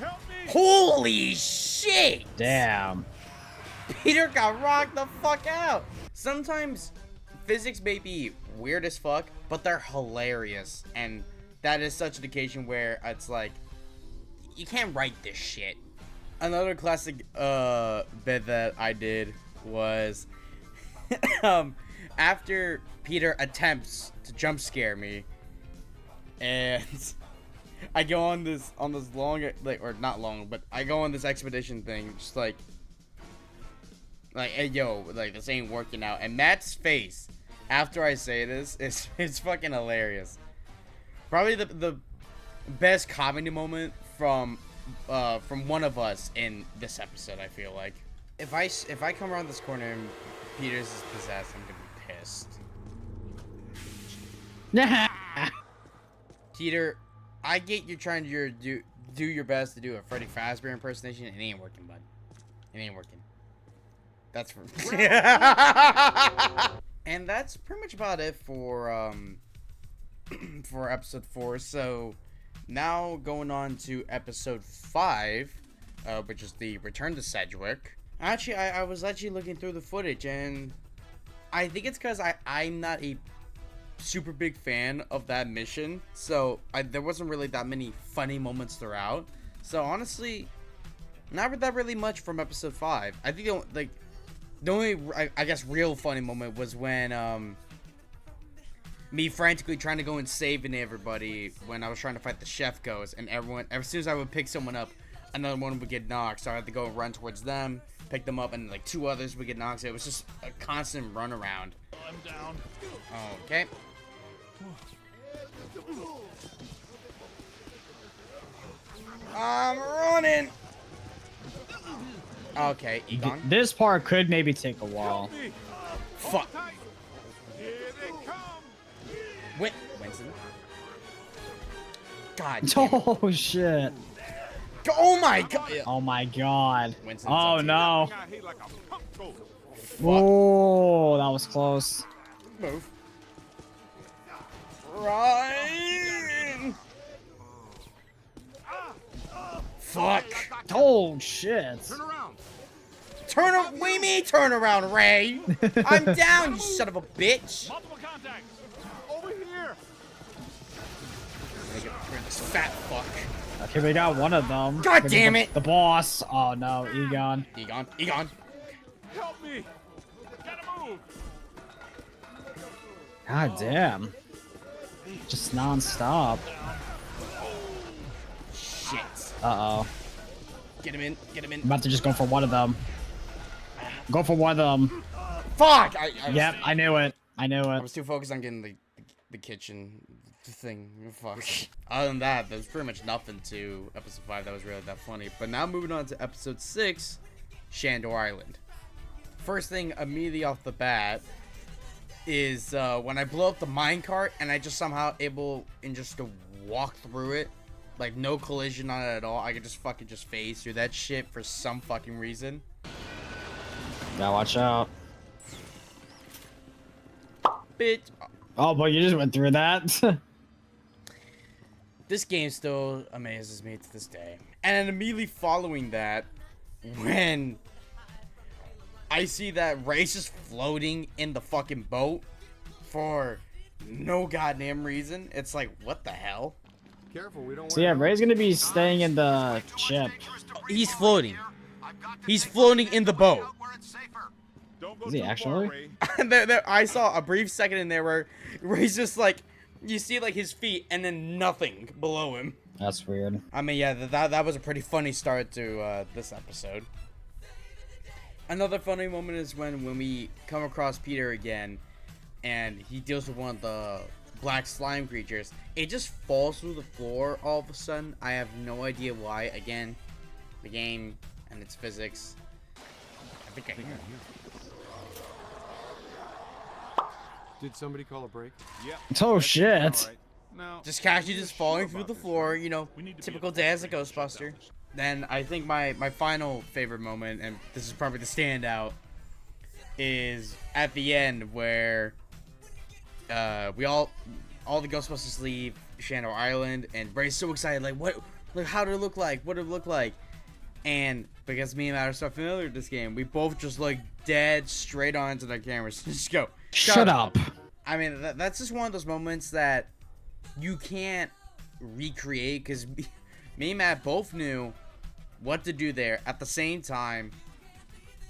Help me.
Holy shit!
Damn.
Peter got rocked the fuck out. Sometimes physics may be weird as fuck, but they're hilarious, and that is such an occasion where it's like, you can't write this shit. Another classic bit that I did was after Peter attempts to jump scare me, and I go on this long, or not long, but I go on this expedition thing, just like, hey yo, like, this ain't working out. And Matt's face after I say this is fucking hilarious. Probably the best comedy moment from one of us in this episode, I feel like. If I come around this corner and Peter's is possessed, I'm gonna be pissed. Peter, I get you trying to do your best to do a Freddy Fazbear impersonation. It ain't working, bud. It ain't working. That's for and that's pretty much about it for for episode 4. So now going on to episode 5, which is the Return to Sedgwick. Actually, I was actually looking through the footage, and I think it's because I'm not a super big fan of that mission, so there wasn't really that many funny moments throughout. So honestly, not that really much from episode 5. I think the only I guess real funny moment was when me frantically trying to go and saving everybody when I was trying to fight the chef ghost, and everyone, as soon as I would pick someone up, another one would get knocked, so I had to go and run towards them, pick them up, and like 2 others would get knocked. So it was just a constant run around.
I'm down.
Okay. I'm running. Okay, Egon.
This part could maybe take a while.
Help me.
Fuck.
Tight. Here they come.
Winston. God damn it.
Oh shit.
Oh my god.
Oh my god.
Winston's
Oh
up to
no.
Got hit like a pump goat.
Oh, that was close.
Move. Run. Fuck.
Oh shit.
Turn around.
What do you mean turn around, Ray? I'm down, you son of a bitch.
Multiple contacts.
Over here.
Rid of this fat fuck.
Okay, we got one of them.
God
Maybe
damn
the-
it.
The boss. Oh no, Egon.
Egon.
Help me.
Gotta move.
God damn. Just non-stop.
Shit.
Uh-oh.
Get him in. Get him in.
I'm about to just go for one of them. Go for one of them.
Fuck!
Yep, I knew it. I knew
I
it.
was too focused on getting the kitchen thing. Fuck. Other than that, there's pretty much nothing to episode 5 that was really that funny. But now moving on to episode 6, Shandor Island. First thing immediately off the bat is when I blow up the minecart and I just somehow able just to walk through it. Like no collision on it at all. I could just fucking just phase through that shit for some fucking reason.
Gotta watch out.
Bitch.
Oh, boy, you just went through that.
This game still amazes me to this day. And then immediately following that, when I see that Ray's just floating in the fucking boat for no goddamn reason, it's like, what the hell?
Careful, we don't
So yeah, Ray's gonna be staying in the ship.
He's floating. He's floating in the boat.
Don't go
Is he
too far,
actually?
Ray.
And I saw a brief second in there where Ray's just like, you see like his feet and then nothing below him.
That's weird.
I mean, yeah, that was a pretty funny start to this episode. Another funny moment is when we come across Peter again, and he deals with one of the black slime creatures. It just falls through the floor all of a sudden. I have no idea why. Again, the game and its physics. I think I hear it.
Did somebody call a break?
Yep.
Oh,
that's
shit.
all right. Now,
Just casually just falling
sure
through the
about this,
floor,
Ray?
you know,
We need to be
typical
at the
day as a
point to shut
Ghostbuster.
down this-
Then I think my final favorite moment, and this is probably the standout, is at the end where we all the Ghostbusters leave Shandor Island, and Ray's so excited, like, what, like, how did it look like? What did it look like? And because me and Matt are so familiar with this game, we both just look dead straight on into their cameras. Just go,
Shut up.
I mean, that's just one of those moments that you can't recreate, because me and Matt both knew what to do there at the same time,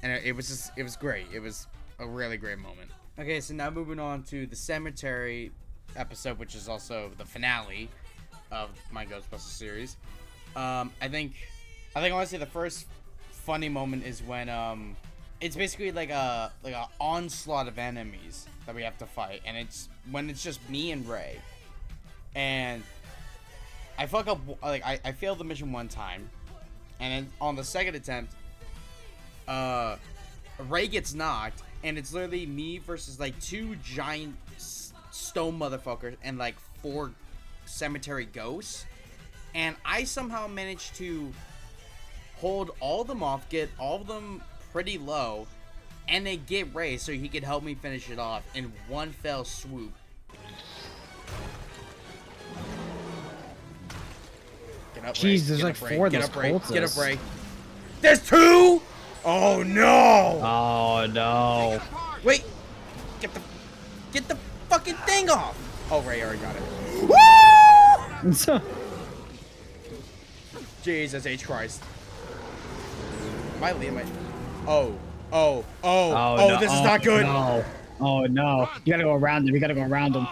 and it was great. It was a really great moment. Okay, so now moving on to the cemetery episode, which is also the finale of my Ghostbusters series. I think honestly the first funny moment is when it's basically like a onslaught of enemies that we have to fight, and it's when it's just me and Ray, and I fuck up, like I failed the mission one time, and then on the second attempt, Ray gets knocked, and it's literally me versus like 2 giant stone motherfuckers and like 4 cemetery ghosts, and I somehow managed to hold all of them off, get all of them pretty low, and then get Ray so he could help me finish it off in one fell swoop. Get up, Ray.
Jeez, there's
Get
like
up, Ray.
4 of
Get
those
up, Ray. Get up,
cultists.
Ray. There's 2! Oh no!
Oh no.
Wait! Get the fucking thing off! Oh, Ray already got it. Woo! Jesus H. Christ. Am I leaving my... Oh,
no,
this is not good.
No. Oh no. You gotta go around him. You gotta go around him.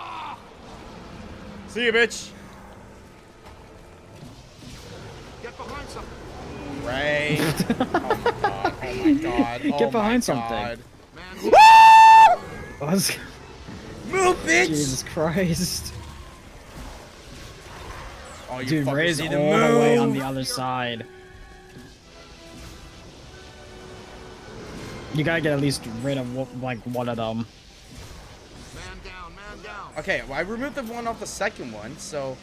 See you, bitch.
Get behind something.
Ray. Oh my god. Oh my god. Oh
Get behind
my
something.
God.
Man,
Let's-
Move, bitch!
Jesus Christ.
Oh, you
Dude,
fuckers
Ray's
need
all
to
the way
move.
on the other side. You gotta get at least rid of like one of them.
man down, man down.
Okay, well, I removed the one off the second one, so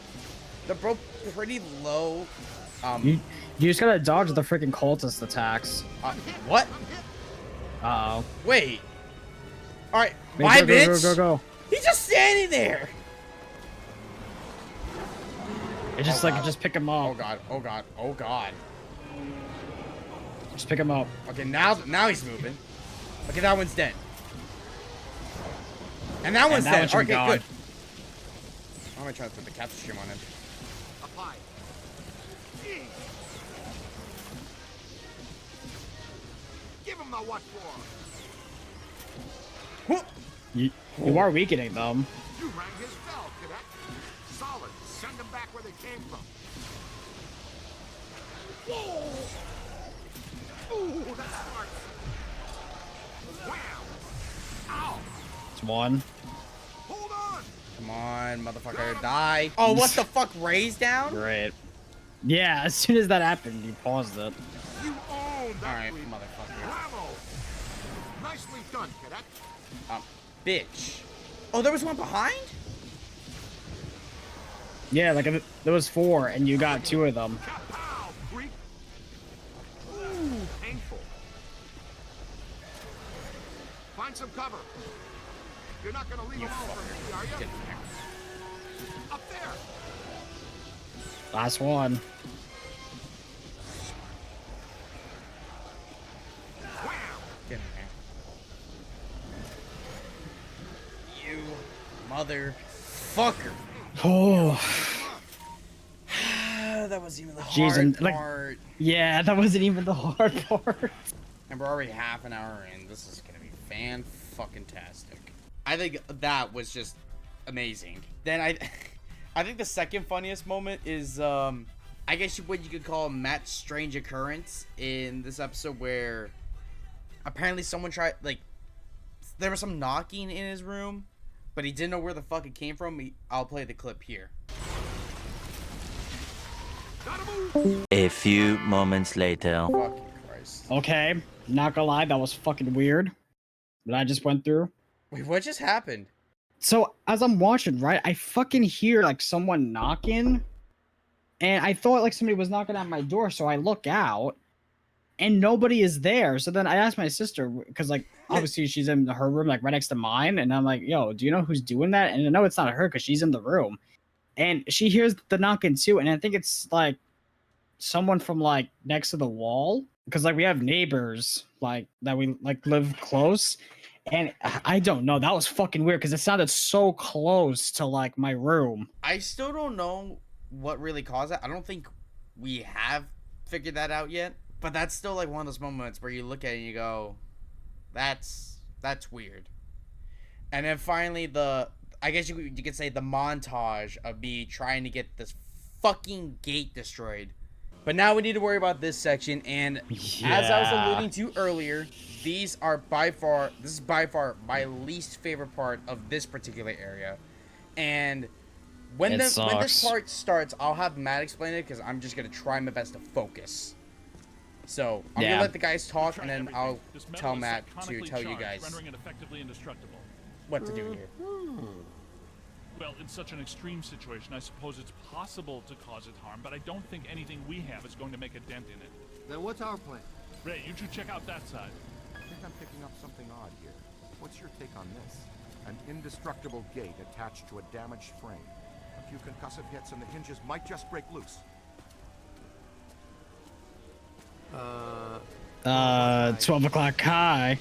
they're both pretty low.
You just gotta dodge the freaking cultist attacks.
What?
Uh oh.
Wait. All right,
Go,
bye,
go,
bitch.
go.
He's just standing there.
It's just
Oh,
like
God.
just pick him
Oh
up.
god. Oh god. Oh god.
Just pick him up.
Okay, now he's moving. Okay, that one's dead. And that one's
that
dead.
one should be
Okay,
gone.
good. I'm gonna try to put the capture stream on him.
Apply. Give him the what for.
Whoop.
You are weakening them.
You rang his bell, cadet. Solid. Send them back where they came from. Ooh, that's smart. Wham! Ow!
It's one.
Hold on!
Come on, motherfucker, die. Oh, what the fuck? Ray's down?
Great. Yeah, as soon as that happened, you paused it.
You own that
Alright,
lead.
motherfucker.
Bravo! Nicely done, cadet.
Bitch. Oh, there was one behind?
Yeah, like there was 4, and you got 2 of them.
Kapow, creep! Ooh, painful. Find some cover. You're not gonna leave
You
them all for me, are
fucker.
you?
Get in there.
Up there!
Last one.
Wham!
Get in there. You motherfucker.
Oh.
That was even the
Jeez,
hard
and, like-
part.
Yeah, that wasn't even the hard part.
And we're already half an hour in. This is gonna be fan-fucking-tastic. I think that was just amazing. Then I think the second funniest moment is, I guess what you could call Matt's strange occurrence in this episode, where apparently someone tried, like, there was some knocking in his room, but he didn't know where the fuck it came from. I'll play the clip here.
A few moments later.
Fucking Christ.
Okay, not gonna lie, that was fucking weird. That I just went through.
Wait, what just happened?
So as I'm watching, right, I fucking hear like someone knocking, and I thought like somebody was knocking at my door. So I look out, and nobody is there. So then I asked my sister, because like obviously she's in her room, like right next to mine, and I'm like, "Yo, do you know who's doing that?" And I know it's not her because she's in the room, and she hears the knocking too, and I think it's like someone from like next to the wall, because like we have neighbors like that we like live close. And I don't know. That was fucking weird because it sounded so close to like my room.
I still don't know what really caused it. I don't think we have figured that out yet. But that's still like one of those moments where you look at it and you go, that's weird. And then finally I guess you could say the montage of me trying to get this fucking gate destroyed. But now we need to worry about this section, and as I was alluding to earlier, this is by far my least favorite part of this particular area. And when this part starts, I'll have Matt explain it, because I'm just gonna try my best to focus. So I'm gonna let the guys talk, and then I'll tell Matt to tell you guys
rendering it effectively indestructible.
what to do here.
Well, in such an extreme situation, I suppose it's possible to cause it harm, but I don't think anything we have is going to make a dent in it.
Then what's our plan?
Ray, you two check out that side.
I think I'm picking up something odd here. What's your take on this? An indestructible gate attached to a damaged frame. A few concussive hits and the hinges might just break loose.
12 o'clock high.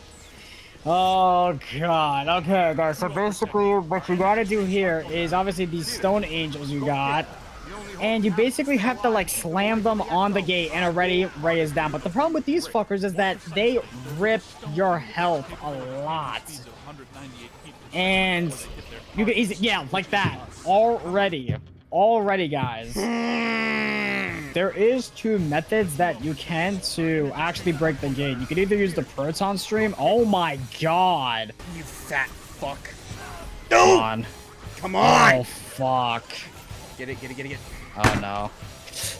Oh god. Okay, guys. So basically, what you gotta do here is obviously these stone angels you got, and you basically have to like slam them on the gate, and already Ray is down. But the problem with these fuckers is that they rip your health a lot, and you can easily, yeah, like that already, guys. There is 2 methods that you can to actually break the gate. You can either use the proton stream. Oh my god.
You fat fuck.
Come on.
Come on!
Oh fuck.
Get it.
Oh no.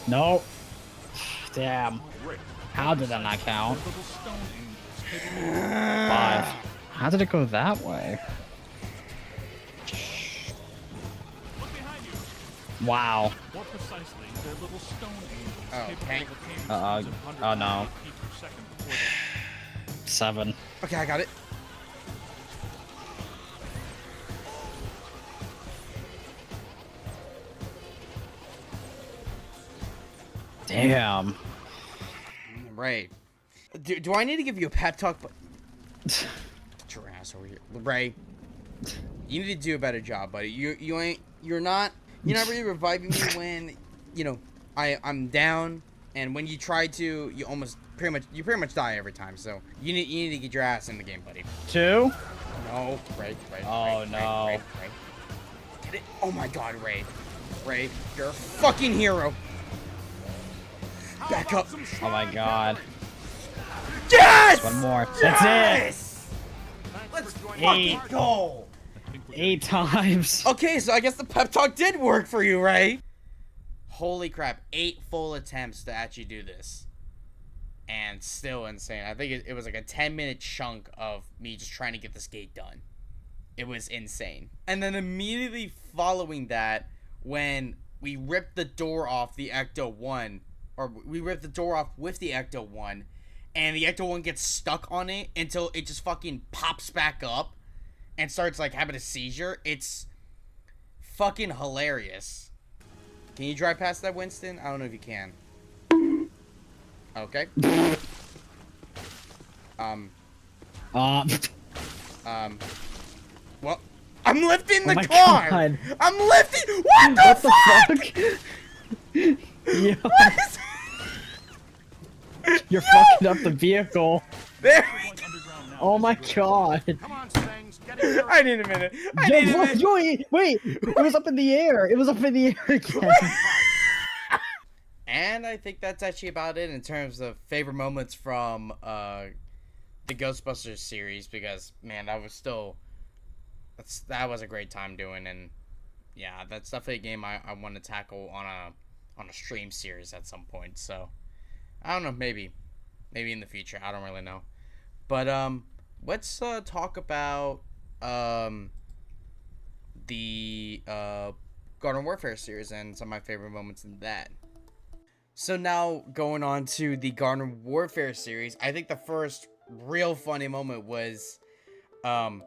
Nope. Damn. How did that not count? 5. How did it go that way? Wow.
More precisely, they're little stone angels
Oh,
capable
tank.
of attaining speeds of
oh, no.
190 feet per second before they
7.
Okay, I got it.
Damn.
Ray. Do I need to give you a pep talk? Get your ass over here. Ray. You need to do a better job, buddy. You're not really reviving me when, I'm down, and when you try to, you pretty much die every time. So you need to get your ass in the game, buddy.
2?
No, Ray.
Oh, no.
Ray. Get it? Oh my God, Ray. Ray, you're a fucking hero. Back up.
Oh my god.
Yes!
One more. That's
Yes! Let's fucking
Eight.
go!
I think we're
it. 8 times.
Okay, so I guess the pep talk did work for you, right? Holy crap, 8 full attempts to actually do this. And still insane. I think it was like a 10-minute chunk of me just trying to get this gate done. It was insane. And then immediately following that, when we ripped the door off the Ecto-1, or we ripped the door off with the Ecto-1, and the Ecto-1 gets stuck on it until it just fucking pops back up and starts like having a seizure. It's fucking hilarious. Can you drive past that, Winston? I don't know if you can. Okay. Well, I'm lifting the
my
car.
God.
I'm lifting. What the fuck?
Yeah.
What is-
You're fucking up the vehicle.
There we
going
go.
underground now.
Oh my
This is really-
god.
Come on, Stangs, get in here.
I need a minute. I
Yo,
need a
look,
minute.
wait, it was up in the air. It was up in the air again.
And I think that's actually about it in terms of favorite moments from the Ghostbusters series, because man, that was a great time doing, and yeah, that's definitely a game I want to tackle on a stream series at some point. So I don't know, maybe in the future. I don't really know. But let's talk about the Garden Warfare series and some of my favorite moments in that. So now going on to the Garden Warfare series, I think the first real funny moment was when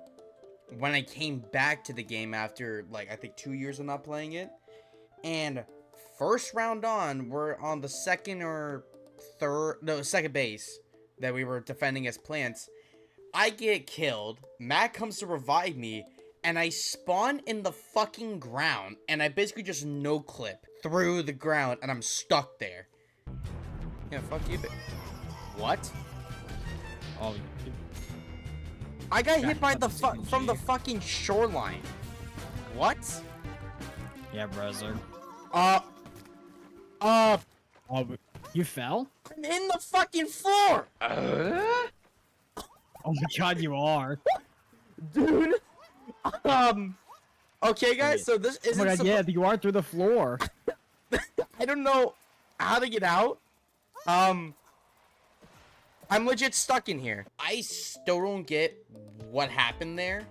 I came back to the game after like I think 2 years of not playing it, and first round on, we're on the second base that we were defending as plants. I get killed, Matt comes to revive me, and I spawn in the fucking ground, and I basically just no-clip through the ground, and I'm stuck there. Yeah, fuck you, what?
Oh,
I got hit by from the fucking shoreline. What?
yeah, brother.
Oh,
You fell?
I'm in the fucking floor!
Oh my god, you are.
Dude! Okay, guys, so this
Oh
isn't
my god, yeah, you are through the floor.
I don't know how to get out. I'm legit stuck in here. I still don't get what happened there.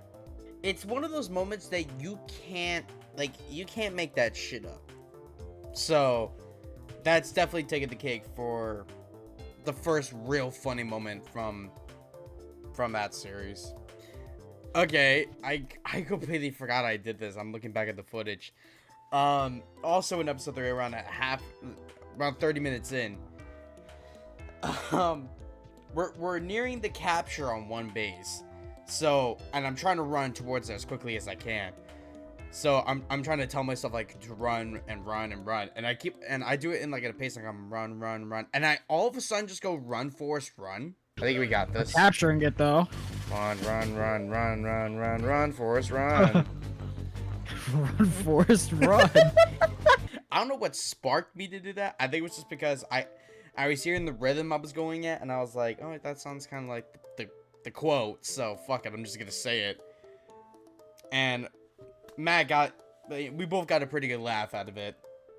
It's one of those moments that you can't make that shit up. So, that's definitely taking the cake for the first real funny moment from that series. Okay, I completely forgot I did this. I'm looking back at the footage. Also in episode 3, around 30 minutes in, we're nearing the capture on one base. So, and I'm trying to run towards it as quickly as I can. So I'm trying to tell myself like to run and run and run, and I do it in like at a pace like I'm run, and I all of a sudden just go run, Forrest, run. I think we got this.
Capturing it though.
Run, Forrest, run.
Run, Forrest, run.
I don't know what sparked me to do that. I think it was just because I was hearing the rhythm I was going at, and I was like, oh, that sounds kind of like the quote, so fuck it, I'm just gonna say it. And we both got a pretty good laugh out of it,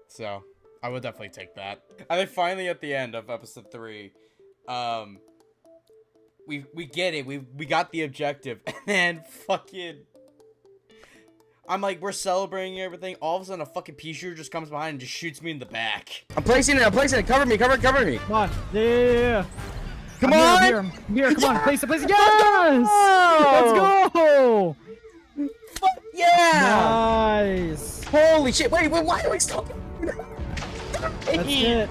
so I would definitely take that. And then finally at the end of episode 3, we get it, we got the objective, and then fucking, I'm like, we're celebrating everything, all of a sudden a fucking pea shooter just comes behind and just shoots me in the back. I'm placing it, cover me.
Come on, yeah.
Come
I'm
on!
here, come on, place it, yes! Let's go!
Fuck yeah!
Nice!
Holy shit, wait, why are we still?
That's it.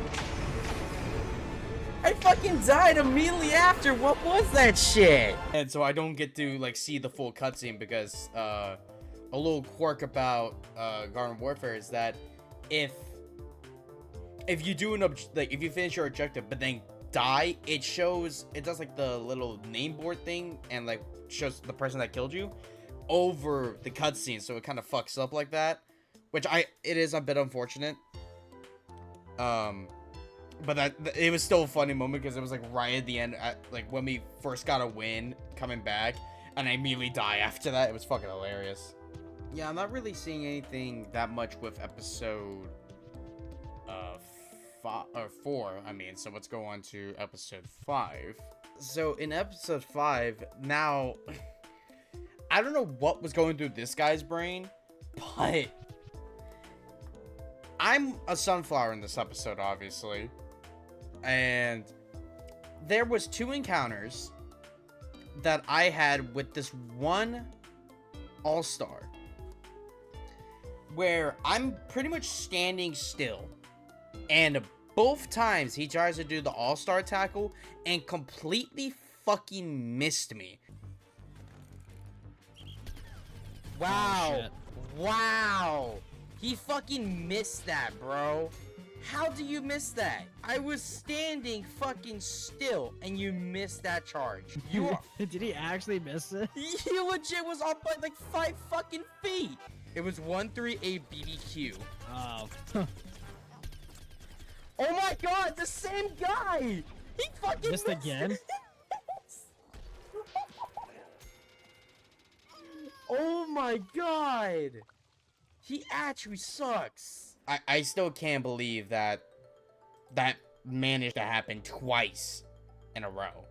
I fucking died immediately after. What was that shit? And so I don't get to like see the full cutscene because a little quirk about Garden Warfare is that if you do if you finish your objective but then die, it does like the little name board thing and like shows the person that killed you over the cutscene, so it kind of fucks up like that, which it is a bit unfortunate. But it was still a funny moment because it was like right at the end, like when we first got a win coming back, and I immediately die after that. It was fucking hilarious. Yeah, I'm not really seeing anything that much with episode 4. I mean, so let's go on to episode 5. So in episode 5, now I don't know what was going through this guy's brain, but I'm a sunflower in this episode, obviously. And there was 2 encounters that I had with this one all-star where I'm pretty much standing still, and both times he tries to do the all-star tackle and completely fucking missed me. Wow. Wow. He fucking missed that, bro. How do you miss that? I was standing fucking still and you missed that charge. You are...
Did he actually miss it?
He legit was off by like 5 fucking feet. It was 138 BBQ.
Oh.
Oh my god, the same guy! He fucking
Missed again?
Oh my god! He actually sucks. I still can't believe that managed to happen twice in a row.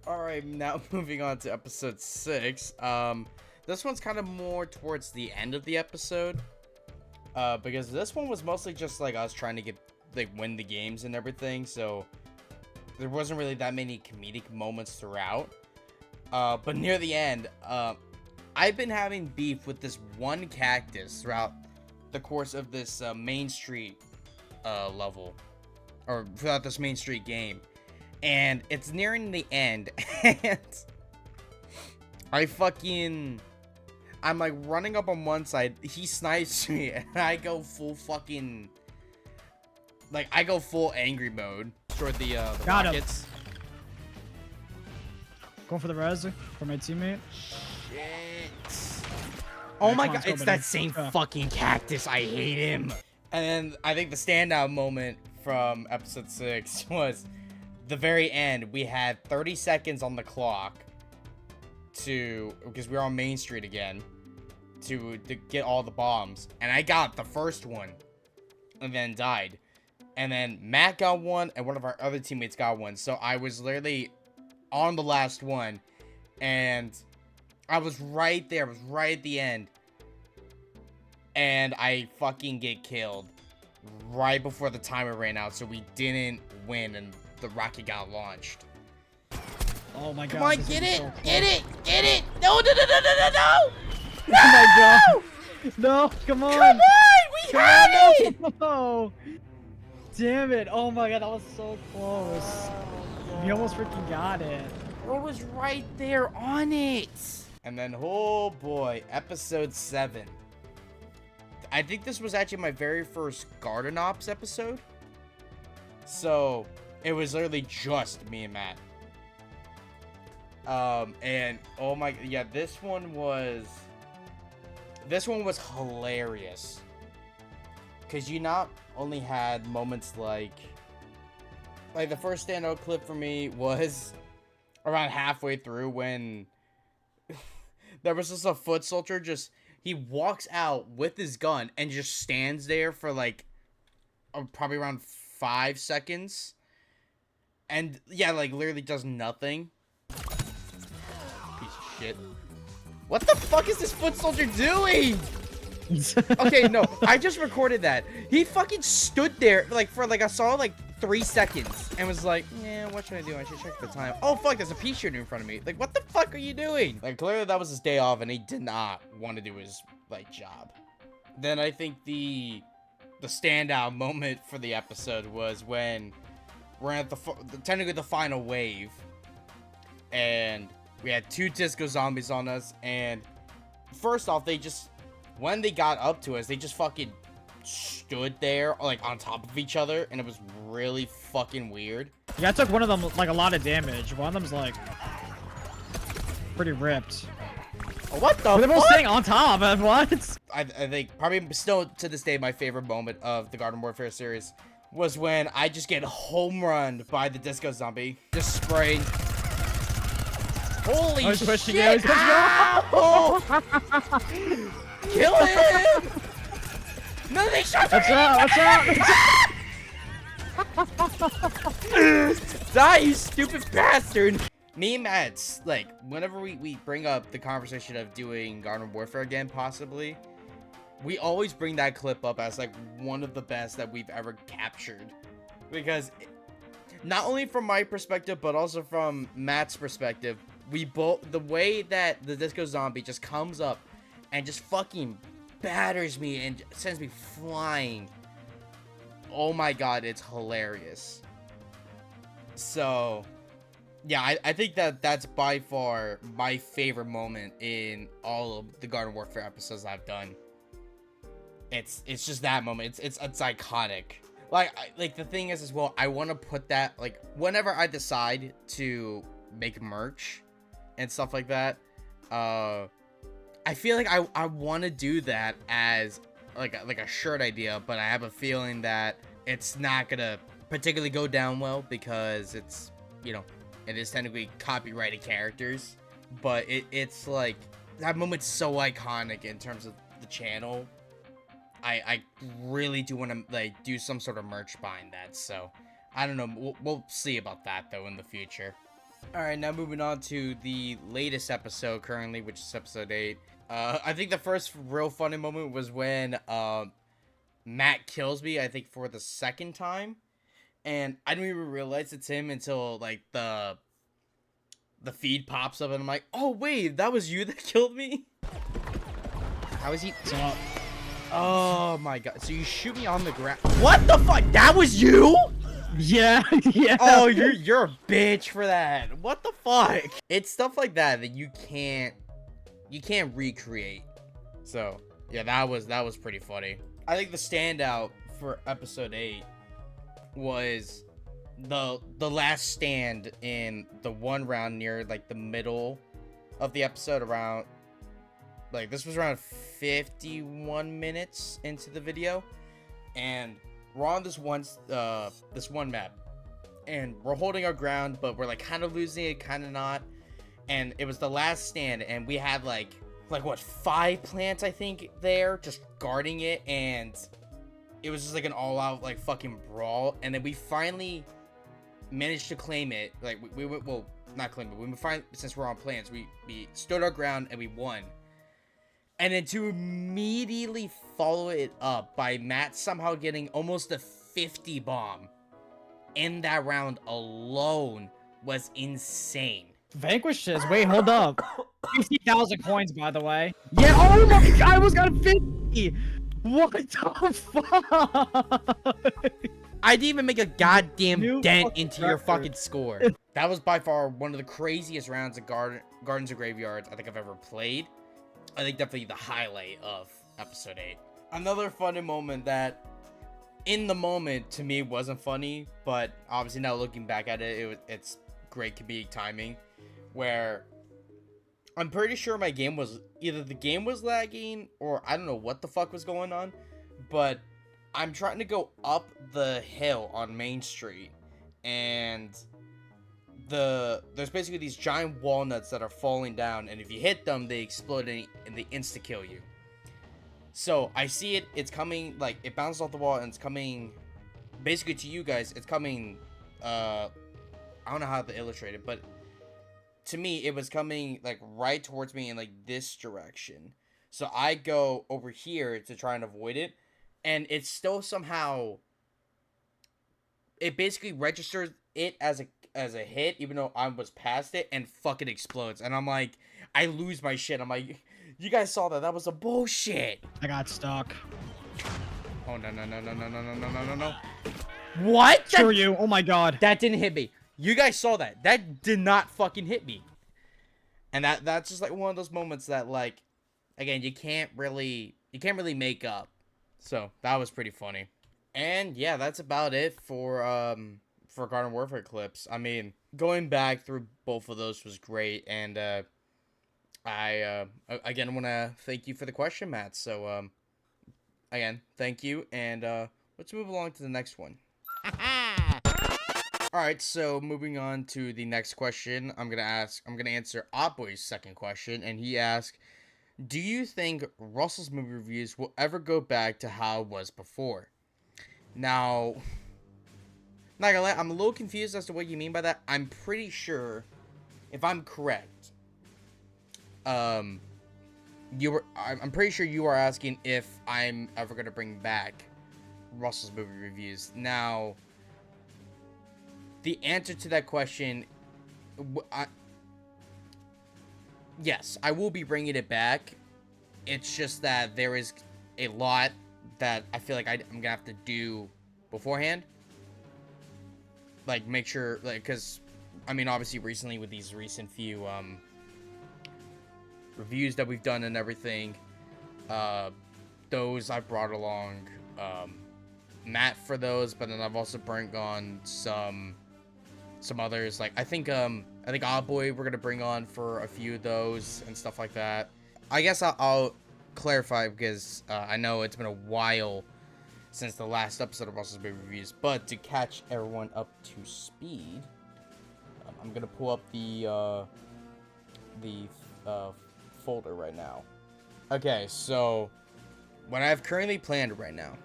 Alright, now moving on to episode 6. This one's kind of more towards the end of the episode. Because this one was mostly just like us trying to get win the games and everything, so there wasn't really that many comedic moments throughout. But near the end, I've been having beef with this one cactus throughout the course of this Main Street level, or throughout this Main Street game, and it's nearing the end, and I'm like running up on one side, he snipes me, and I go full fucking, like, I go full angry mode toward the
Got him.
rockets.
Going for the res for my teammate.
Shit. Oh my god,
let's go,
it's
buddy.
that same
Let's go.
fucking cactus. I hate him. And then I think the standout moment from episode 6 was the very end. We had 30 seconds on the clock because we were on Main Street again, to get all the bombs. And I got the first one and then died. And then Matt got one and one of our other teammates got one. So I was literally on the last one, and I was right there. I was right at the end. And I fucking get killed right before the timer ran out, so we didn't win, and the rocket got launched.
Oh my god.
Come on,
this
get
is
it!
so close.
Get it! Get it! No, no, no, no, no, no, no!
Oh my god. No, come on.
Come on! We
Come
had
on,
it!
no. Damn it. Oh my god, that was so close. We almost freaking got it.
It was right there on it. And then, oh boy, episode 7. I think this was actually my very first Garden Ops episode. So, it was literally just me and Matt. And, oh my, yeah, this one was hilarious. Because you not only had moments like the first standout clip for me was around halfway through when there was just a foot soldier, he walks out with his gun and just stands there for like probably around 5 seconds. And yeah, like literally does nothing. Piece of shit. What the fuck is this foot soldier doing? Okay, no, I just recorded that. He fucking stood there for I saw 3 seconds and was like, yeah, what should I do? I should check the time. Oh fuck, there's a pea shooter in front of me. Like, what the fuck are you doing? Like, clearly that was his day off and he did not want to do his job. Then I think the standout moment for the episode was when we're at technically the final wave, and we had 2 disco zombies on us, and first off, when they got up to us, they just fucking stood there, on top of each other, and it was really fucking weird.
Yeah, I took one of them, a lot of damage. One of them's, pretty ripped.
What the
But they're both
fuck?
staying on top of what?
I think probably still to this day my favorite moment of the Garden Warfare series was when I just get home run by the disco zombie. Just spraying. Holy shit! Ow! Kill him! No, they shot me!
Watch out!
Die, you stupid bastard! Me and Matt's, like, whenever we bring up the conversation of doing Garden Warfare again, possibly, we always bring that clip up as, like, one of the best that we've ever captured. Because, not only from my perspective, but also from Matt's perspective, the way that the disco zombie just comes up and just fucking batters me and sends me flying. Oh my god, it's hilarious. So, yeah, I think that's by far my favorite moment in all of the Garden Warfare episodes I've done. It's just that moment. It's iconic. Like the thing is as well, I want to put that, like, whenever I decide to make merch and stuff like that, I feel like I want to do that as like a shirt idea, but I have a feeling that it's not gonna particularly go down well because it's, you know, it is technically copyrighted characters, but it's like that moment's so iconic in terms of the channel. I really do want to, like, do some sort of merch behind that, so I don't know, we'll see about that though in the future. Alright, now moving on to the latest episode currently, which is episode 8. I think the first real funny moment was when Matt kills me, I think for the second time, and I didn't even realize it's him until, like, the feed pops up and I'm like, oh wait, that was you that killed me? How is he? Oh my god, so you shoot me on the ground. What the fuck? That was you?
Yeah, yeah.
Oh, you're a bitch for that. What the fuck? It's stuff like that you can't recreate. So, yeah, that was pretty funny. I think the standout for episode 8 was the last stand in the one round near, like, the middle of the episode, around, like, this was around 51 minutes into the video, and we're on this one map, and we're holding our ground, but we're, like, kind of losing it, kind of not. And it was the last stand, and we had like what, 5 plants, I think, there, just guarding it, and it was just like an all-out, like, fucking brawl. And then we finally managed to claim it. Like, we went, well, not claim it, we finally, since we're on plants, we stood our ground and we won. And then to immediately follow it up by Matt somehow getting almost a 50 bomb in that round alone was insane.
Vanquishes. Wait, hold up. 50,000 coins, by the way. Yeah. Oh my god, I almost got 50. What the fuck?
I didn't even make a goddamn
New
dent
fucking
into your
record.
fucking score. That was by far one of the craziest rounds of Gardens or Graveyards I think I've ever played. I think definitely the highlight of episode 8. Another funny moment that, in the moment, to me wasn't funny, but obviously now looking back at it, it's great comedic timing, where I'm pretty sure my game was, either the game was lagging, or I don't know what the fuck was going on, but I'm trying to go up the hill on Main Street, and there's basically these giant walnuts that are falling down, and if you hit them, they explode and they insta-kill you. So I see it, it's coming, like, it bounced off the wall, and it's coming, basically to you guys, it's coming, I don't know how to illustrate it, but to me, it was coming, like, right towards me in, like, this direction. So I go over here to try and avoid it, and it's still somehow, it basically registers it as a hit, even though I was past it, and fucking explodes. And I'm like, I lose my shit. I'm like, you guys saw that? That was a bullshit.
I got stuck.
Oh, no. What?
Screw you. Oh my god.
That didn't hit me. You guys saw that. That did not fucking hit me. And that's just, like, one of those moments that, like, again, you can't really make up. So, that was pretty funny. And, yeah, that's about it for Garden Warfare clips. I mean, going back through both of those was great, and I again want to thank you for the question, Matt. So again, thank you, and let's move along to the next one. Alright, so moving on to the next question, I'm gonna answer Oddboy's second question, and he asked, do you think Russell's movie reviews will ever go back to how it was before? Now, not gonna lie, I'm a little confused as to what you mean by that. I'm pretty sure, if I'm correct, I'm pretty sure you are asking if I'm ever gonna bring back Russell's movie reviews. Now, the answer to that question, yes, I will be bringing it back. It's just that there is a lot that I feel like I'm gonna have to do beforehand. Like, make sure, like, because, I mean, obviously, recently with these recent few, reviews that we've done and everything, those I brought along, Matt for those, but then I've also brought on some others, like, I think Oddboy we're gonna bring on for a few of those and stuff like that. I guess I'll clarify, because I know it's been a while since the last episode of Russell's Movie Reviews, but to catch everyone up to speed, I'm gonna pull up the folder right now. Okay, so what I've currently planned right now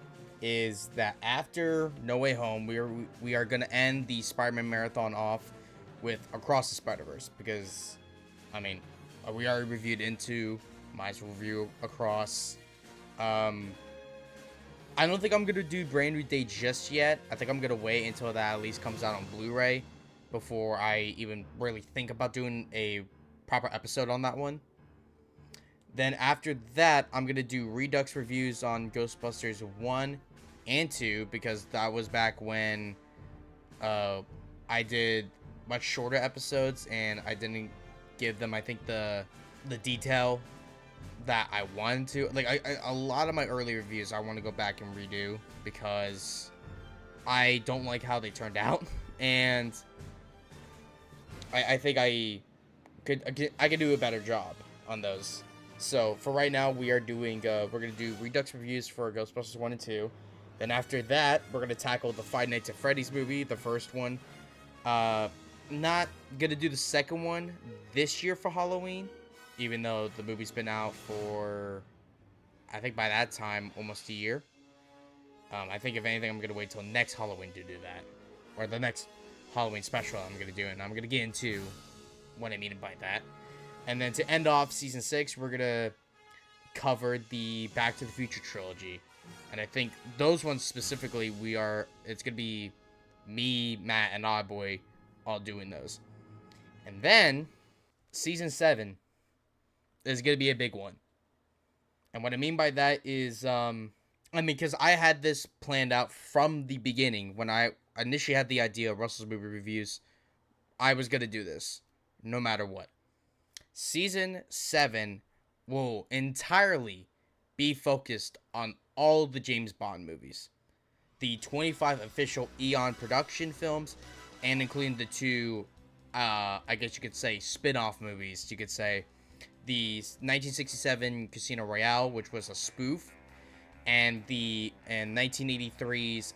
is that after No Way Home, we are gonna end the Spider-Man marathon off with Across the Spider-Verse, because, I mean, we already reviewed Into, might as well review Across. I don't think I'm gonna do Brand New Day just yet. I think I'm gonna wait until that at least comes out on Blu-ray before I even really think about doing a proper episode on that one. Then after that, I'm gonna do Redux reviews on Ghostbusters 1 and 2, because that was back when I did much shorter episodes and I didn't give them, I think, the detail that I wanted to. Like, a lot of my early reviews I want to go back and redo, because I don't like how they turned out, and I think I could do a better job on those. So for right now, we are doing we're gonna do Redux reviews for Ghostbusters 1 and 2. Then after that, we're gonna tackle the Five Nights at Freddy's movie, the first one. Not gonna do the second one this year for Halloween, even though the movie's been out for, I think by that time, almost a year. I think if anything, I'm gonna wait till next Halloween to do that, or the next Halloween special I'm gonna do it, and I'm gonna get into what I mean by that. And then to end off season 6, we're gonna cover the Back to the Future trilogy, and I think those ones specifically, it's gonna be me, Matt, and Oddboy all doing those. And then season 7 is gonna be a big one, and what I mean by that is, because I had this planned out from the beginning. When I initially had the idea of Russell's Movie Reviews, I was gonna do this no matter what. Season 7 will entirely be focused on all the James Bond movies, the 25 official Eon production films, and including the 2, I guess you could say, spin-off movies. You could say the 1967 Casino Royale, which was a spoof, and 1983's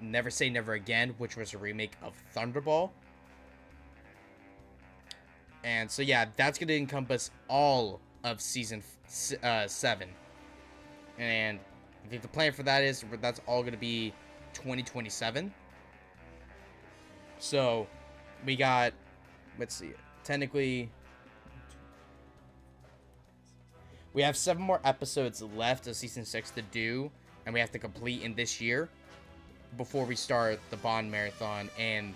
Never Say Never Again, which was a remake of Thunderball. And so yeah, that's going to encompass all of season 7. And I think the plan for that is that's all going to be 2027. So we got, let's see, technically we have 7 more episodes left of season 6 to do, and we have to complete in this year before we start the Bond marathon, and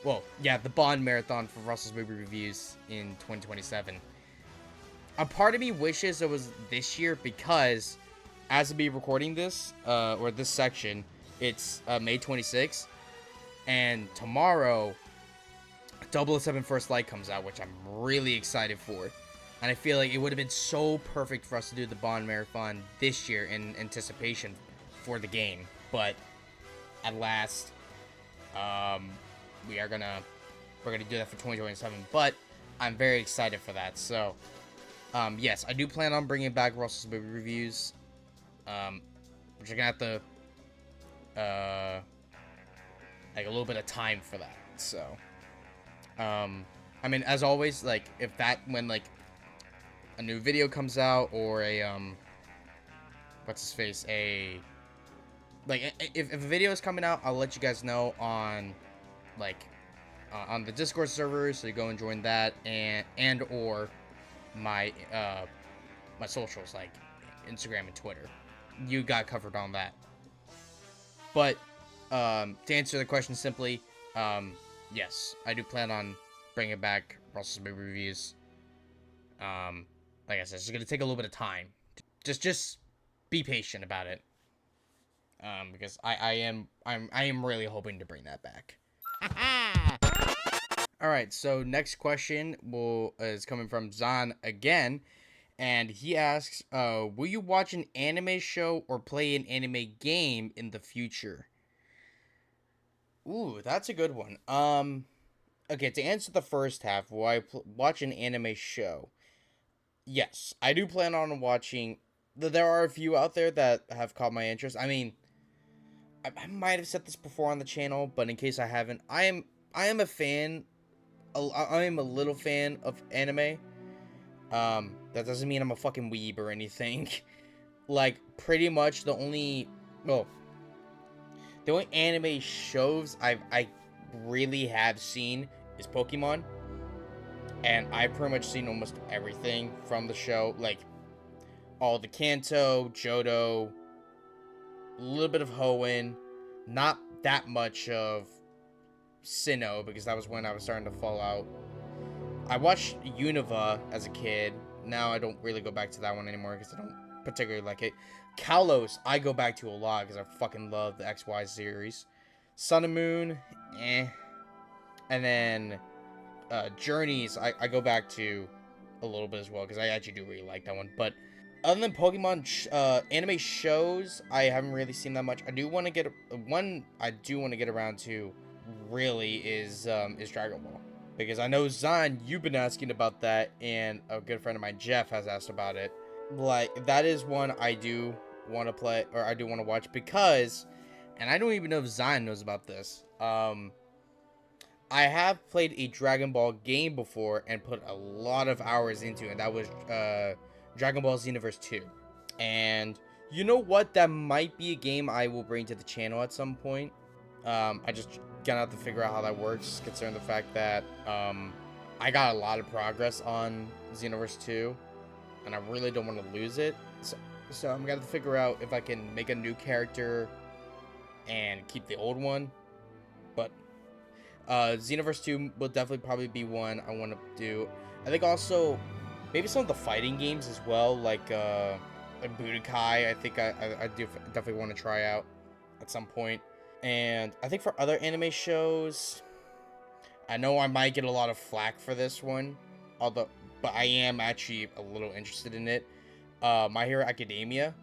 the Bond marathon for Russell's Movie Reviews in 2027. A part of me wishes it was this year, because as of me recording this, or this section, it's May 26th, and tomorrow 007 First Light comes out, which I'm really excited for. And I feel like it would have been so perfect for us to do the Bond marathon this year in anticipation for the game. But at last, we're gonna do that for 2027. But I'm very excited for that. So, yes, I do plan on bringing back Russell's Movie Reviews. Which are gonna have to like a little bit of time for that. So, I mean, as always, like if that when like a new video comes out or a what's his face, a like if a video is coming out, I'll let you guys know on like on the Discord server, so you go and join that, and or my my socials like Instagram and Twitter. You got covered on that. But to answer the question simply, yes, I do plan on bringing back Russell's movie reviews. Like I said, it's gonna take a little bit of time. Just be patient about it. Because I am really hoping to bring that back. All right, so next question is coming from Zahn again, and he asks, will you watch an anime show or play an anime game in the future? Ooh, that's a good one. Okay, to answer the first half, will I watch an anime show? Yes, I do plan on watching. There are a few out there that have caught my interest. I mean, I might have said this before on the channel, but in case I haven't, I am a fan. I am a little fan of anime. That doesn't mean I'm a fucking weeb or anything. Like, pretty much the only anime shows I really have seen is Pokemon. And I've pretty much seen almost everything from the show. Like, all the Kanto, Johto, a little bit of Hoenn, not that much of Sinnoh, because that was when I was starting to fall out. I watched Unova as a kid. Now I don't really go back to that one anymore because I don't particularly like it. Kalos, I go back to a lot because I fucking love the XY series. Sun and Moon, eh. And then Journeys, I go back to a little bit as well because I actually do really like that one. But other than Pokemon anime shows, I haven't really seen that much. I do want to get one. I do want to get around to really is Dragon Ball, because I know Zahn, you've been asking about that, and a good friend of mine, Jeff, has asked about it. Like, that is one I do want to play, or I do want to watch, because, and I don't even know if Zahn knows about this. I have played a Dragon Ball game before and put a lot of hours into it, and that was Dragon Ball Xenoverse 2. And you know what? That might be a game I will bring to the channel at some point. I just gonna have to figure out how that works, considering the fact that I got a lot of progress on Xenoverse 2, and I really don't want to lose it. So I'm gonna have to figure out if I can make a new character and keep the old one. But Xenoverse 2 will definitely probably be one I want to do. I think also maybe some of the fighting games as well, like Budokai. I think I do definitely want to try out at some point. And I think for other anime shows, I know I might get a lot of flack for this one, but I am actually a little interested in it. My Hero Academia,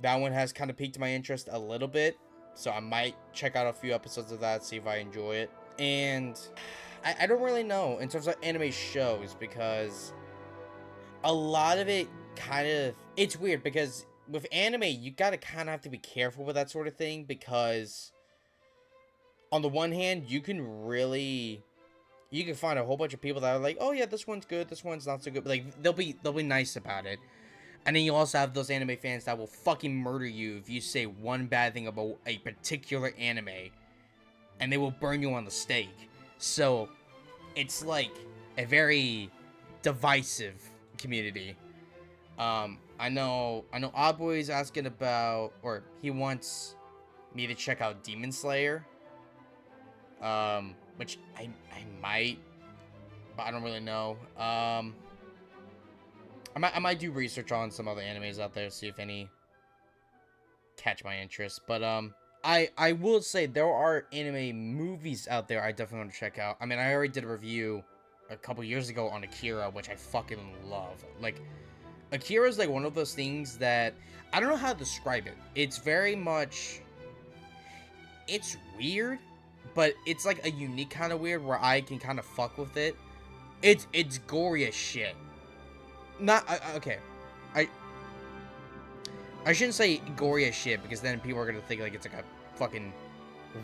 that one has kind of piqued my interest a little bit, so I might check out a few episodes of that, see if I enjoy it. And I don't really know in terms of anime shows, because a lot of it it's weird, because with anime, you gotta kind of have to be careful with that sort of thing, because on the one hand, you can find a whole bunch of people that are like, oh yeah, this one's good, this one's not so good, but like they'll be nice about it. And then you also have those anime fans that will fucking murder you if you say one bad thing about a particular anime, and they will burn you on the stake. So it's like a very divisive community. I know Oddboy's asking about, or he wants me to check out Demon Slayer. Which I might, but I don't really know. I might do research on some other animes out there, see if any catch my interest. But I will say there are anime movies out there I definitely want to check out. I mean, I already did a review a couple years ago on Akira, which I fucking love. Like, Akira is like one of those things that I don't know how to describe it. It's very much, it's weird, but it's like a unique kind of weird where I can kind of fuck with it. It's gory as shit. Not okay. I shouldn't say gory as shit, because then people are gonna think like it's like a fucking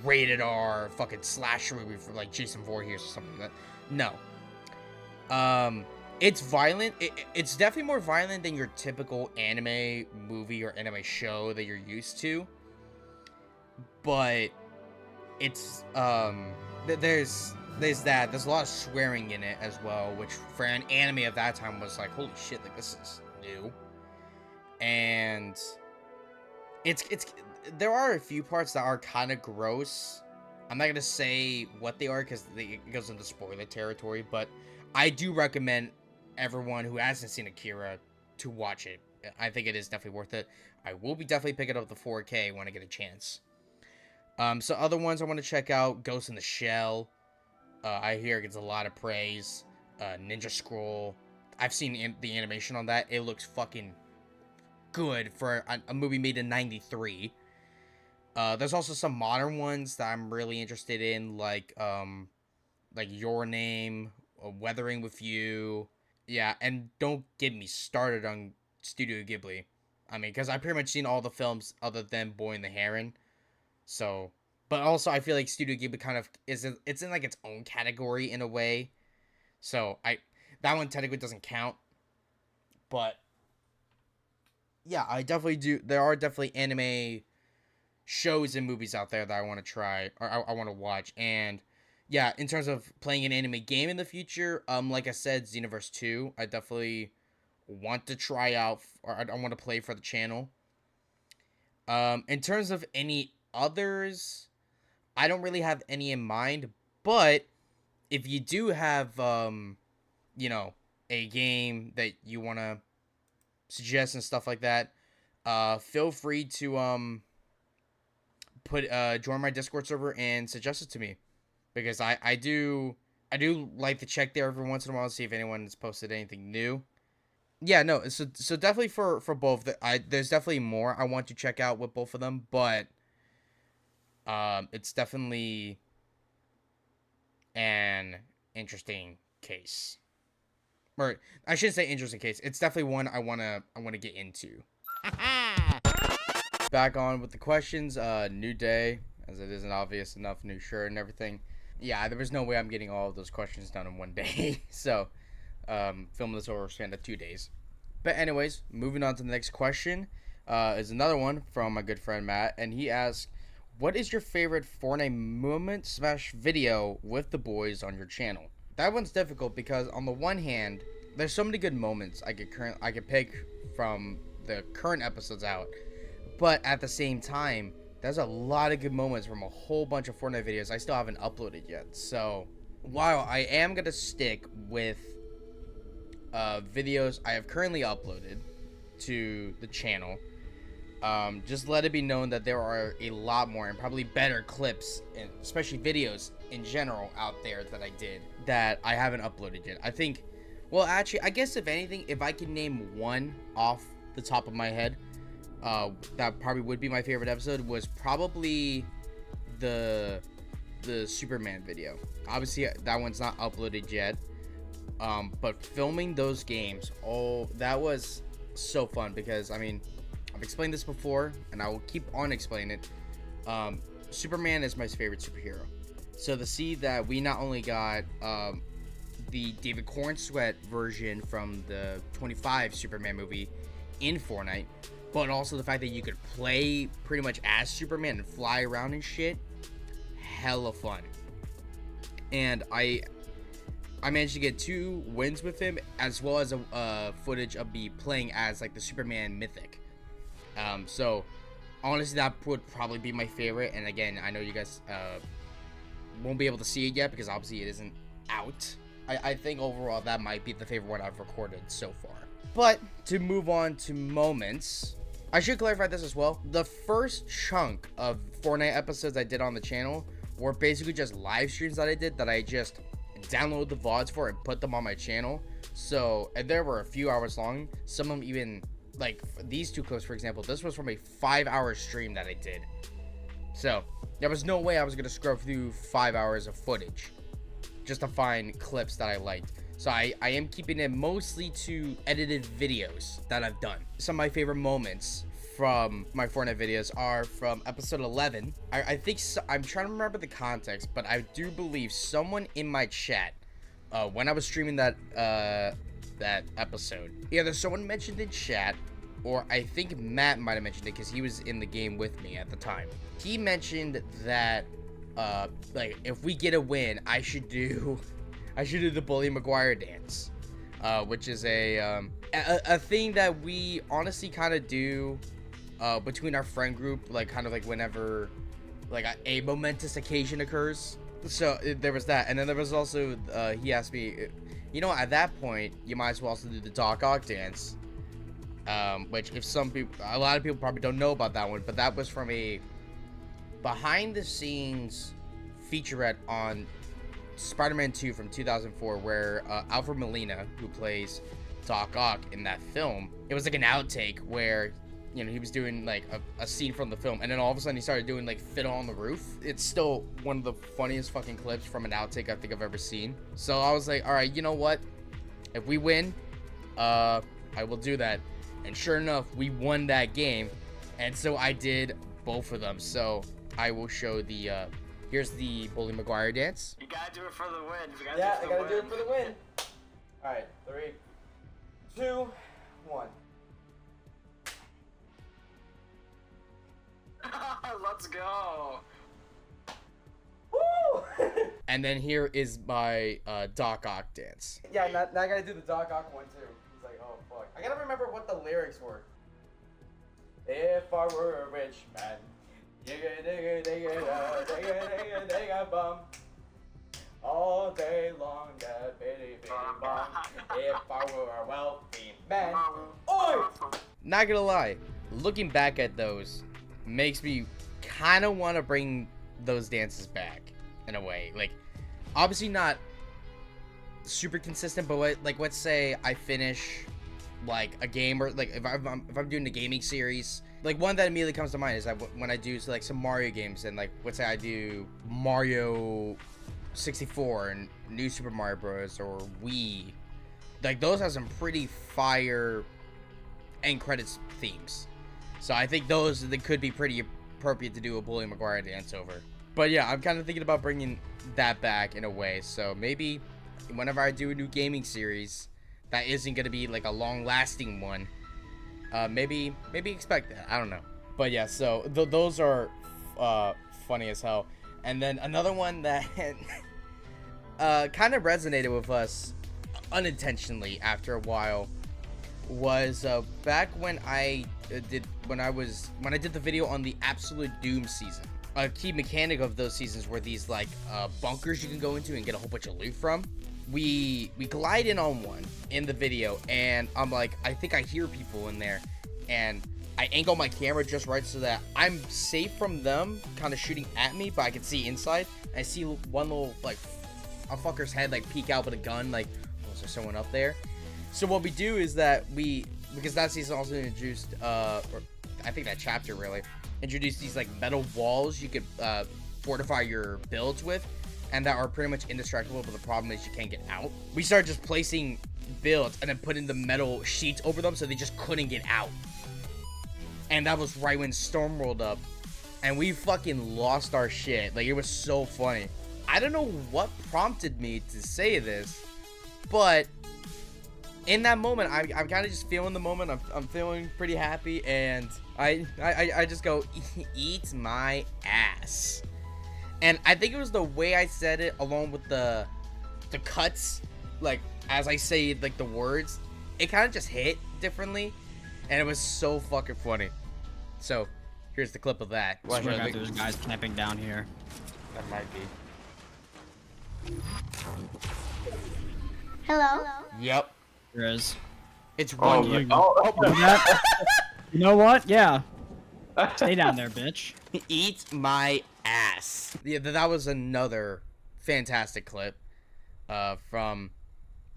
rated R fucking slasher movie for like Jason Voorhees or something like that. No. It's violent. It's definitely more violent than your typical anime movie or anime show that you're used to. But it's there's that. There's a lot of swearing in it as well, which for an anime of that time was like, holy shit, like this is new. And it's there are a few parts that are kind of gross. I'm not gonna say what they are because it goes into spoiler territory, but I do recommend everyone who hasn't seen Akira to watch it. I think it is definitely worth it. I will be definitely picking up the 4K when I get a chance. So other ones I want to check out, Ghost in the Shell. I hear it gets a lot of praise. Ninja Scroll. I've seen the animation on that. It looks fucking good for a movie made in '93. There's also some modern ones that I'm really interested in, like Your Name, Weathering with You. Yeah, and don't get me started on Studio Ghibli. I mean, because I've pretty much seen all the films other than Boy and the Heron. So, but also I feel like Studio Ghibli kind of it's in like its own category in a way. So that one technically doesn't count. But yeah, I definitely do. There are definitely anime shows and movies out there that I want to try or I want to watch. And yeah, in terms of playing an anime game in the future, like I said, Xenoverse 2, I definitely want to try out, or I want to play for the channel. In terms of any others, I don't really have any in mind, but if you do have, you know, a game that you want to suggest and stuff like that, feel free to, join my Discord server and suggest it to me. Because I do like to check there every once in a while to see if anyone has posted anything new. Yeah, no, so definitely for both. There's definitely more I want to check out with both of them, but it's definitely an interesting case. Or I shouldn't say interesting case. It's definitely one I wanna get into. Back on with the questions. New day, as it isn't obvious enough. New shirt and everything. Yeah, there was no way I'm getting all of those questions done in one day. So, filming this over a span of 2 days. But anyways, moving on to the next question, is another one from my good friend Matt, and he asks, "What is your favorite Fortnite moment / video with the boys on your channel?" That one's difficult because on the one hand, there's so many good moments I could pick from the current episodes out, but at the same time, there's a lot of good moments from a whole bunch of Fortnite videos I still haven't uploaded yet. So, while I am going to stick with videos I have currently uploaded to the channel, just let it be known that there are a lot more and probably better clips, and especially videos in general out there that I did that I haven't uploaded yet. I think, well, actually, I guess if anything, if I can name one off the top of my head, that probably would be my favorite episode, was probably the Superman video. Obviously that one's not uploaded yet, but filming those games, that was so fun because, I mean, I've explained this before and I will keep on explaining it. Superman is my favorite superhero, so to see that we not only got the David Cornsweet version from the 25 Superman movie in Fortnite, but also the fact that you could play pretty much as Superman and fly around and shit, hella fun. And I managed to get 2 wins with him, as well as a footage of me playing as like the Superman mythic. So honestly, that would probably be my favorite. And again, I know you guys won't be able to see it yet because obviously it isn't out. I think overall that might be the favorite one I've recorded so far. But to move on to moments, I should clarify this as well. The first chunk of Fortnite episodes I did on the channel were basically just live streams that I did, that I just downloaded the VODs for and put them on my channel. So, and there were a few hours long. Some of them even, like these 2 clips, for example, this was from a 5-hour stream that I did. So, there was no way I was going to scrub through 5 hours of footage just to find clips that I liked. So I am keeping it mostly to edited videos that I've done. Some of my favorite moments from my Fortnite videos are from episode 11. I think so, I'm trying to remember the context, but I do believe someone in my chat, when I was streaming that episode, either someone mentioned in chat, or I think Matt might have mentioned it because he was in the game with me at the time. He mentioned that, like, if we get a win, I should do the Bully Maguire dance, which is a thing that we honestly kind of do between our friend group, like kind of like whenever like a momentous occasion occurs. So there was that, and then there was also he asked me, you know, at that point you might as well also do the Doc Ock dance, which if a lot of people probably don't know about that one, but that was from a behind the scenes featurette on Spider-Man 2 from 2004, where Alfred Molina, who plays Doc Ock in that film, it was like an outtake where, you know, he was doing like a scene from the film, and then all of a sudden he started doing like Fiddle on the Roof. It's still one of the funniest fucking clips from an outtake I think I've ever seen. So I was like, all right, you know what? If we win, I will do that. And sure enough, we won that game, and so I did both of them. So I will show the here's the Bully Maguire dance.
You gotta do it for the win.
I gotta do it for the win. All right, 3, 2, 1.
Let's go.
Woo! And then here is my Doc Ock dance. Yeah, now I gotta do the Doc Ock one too. He's like, oh fuck. I gotta remember what the lyrics were. If I were a rich man, digga bum, all day long, that bitty bum. If I were a wealthy man, oi! Not gonna lie, looking back at those makes me kind of want to bring those dances back in a way. Like, obviously not super consistent, but like, let's say I finish like a game, or like if I'm doing a gaming series, like one that immediately comes to mind is when I do like some Mario games, and like let's say I do Mario 64 and New Super Mario Bros. Or Wii, like those have some pretty fire end credits themes. So I think they could be pretty appropriate to do a Bully Maguire dance over. But yeah, I'm kind of thinking about bringing that back in a way. So maybe whenever I do a new gaming series that isn't going to be like a long-lasting one, maybe expect that. I don't know. But yeah, so those are funny as hell. And then another one that kind of resonated with us unintentionally after a while was back when I did the video on the Absolute Doom season. A key mechanic of those seasons were these like bunkers you can go into and get a whole bunch of loot from. We glide in on one in the video, and I'm like, I think I hear people in there, and I angle my camera just right so that I'm safe from them kind of shooting at me, but I can see inside. I see one little like a fucker's head like peek out with a gun, like, oh, is there someone up there? So what we do is that because that season also introduced, or I think that chapter really introduced these like metal walls you could fortify your builds with, and that are pretty much indestructible, but the problem is you can't get out. We started just placing builds and then putting the metal sheets over them so they just couldn't get out. And that was right when Storm rolled up, and we fucking lost our shit. Like, it was so funny. I don't know what prompted me to say this, but in that moment, I'm kind of just feeling the moment. I'm feeling pretty happy, and I just go, eat my ass. And I think it was the way I said it, along with the cuts, like as I say like the words, it kind of just hit differently, and it was so fucking funny. So here's the clip of that.
I swear to God, there's guys camping down here.
That might be.
Hello.
Yep.
There is.
It's one.
You know what? Yeah. Stay down there, bitch.
Eat my ass. Yeah, that was another fantastic clip from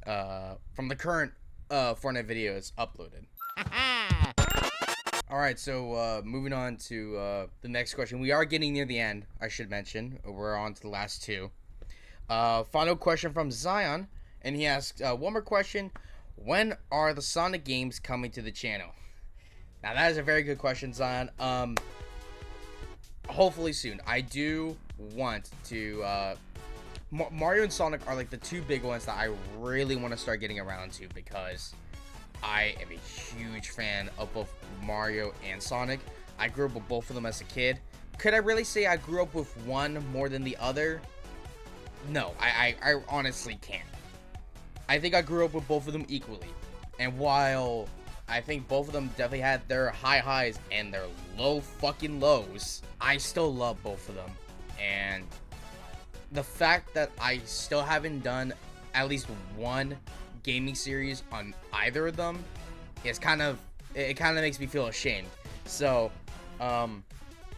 the current Fortnite videos uploaded. Alright, so moving on to the next question. We are getting near the end, I should mention. We're on to the last two. Final question from Zion, and he asks, one more question. When are the Sonic games coming to the channel? Now that is a very good question, Zion. Hopefully soon. I do want to. Mario and Sonic are like the two big ones that I really want to start getting around to, because I am a huge fan of both Mario and Sonic. I grew up with both of them as a kid. Could I really say I grew up with one more than the other? No, I honestly can't. I think I grew up with both of them equally. And while I think both of them definitely had their high highs and their low fucking lows, I still love both of them. And the fact that I still haven't done at least one gaming series on either of them is kind of makes me feel ashamed. So,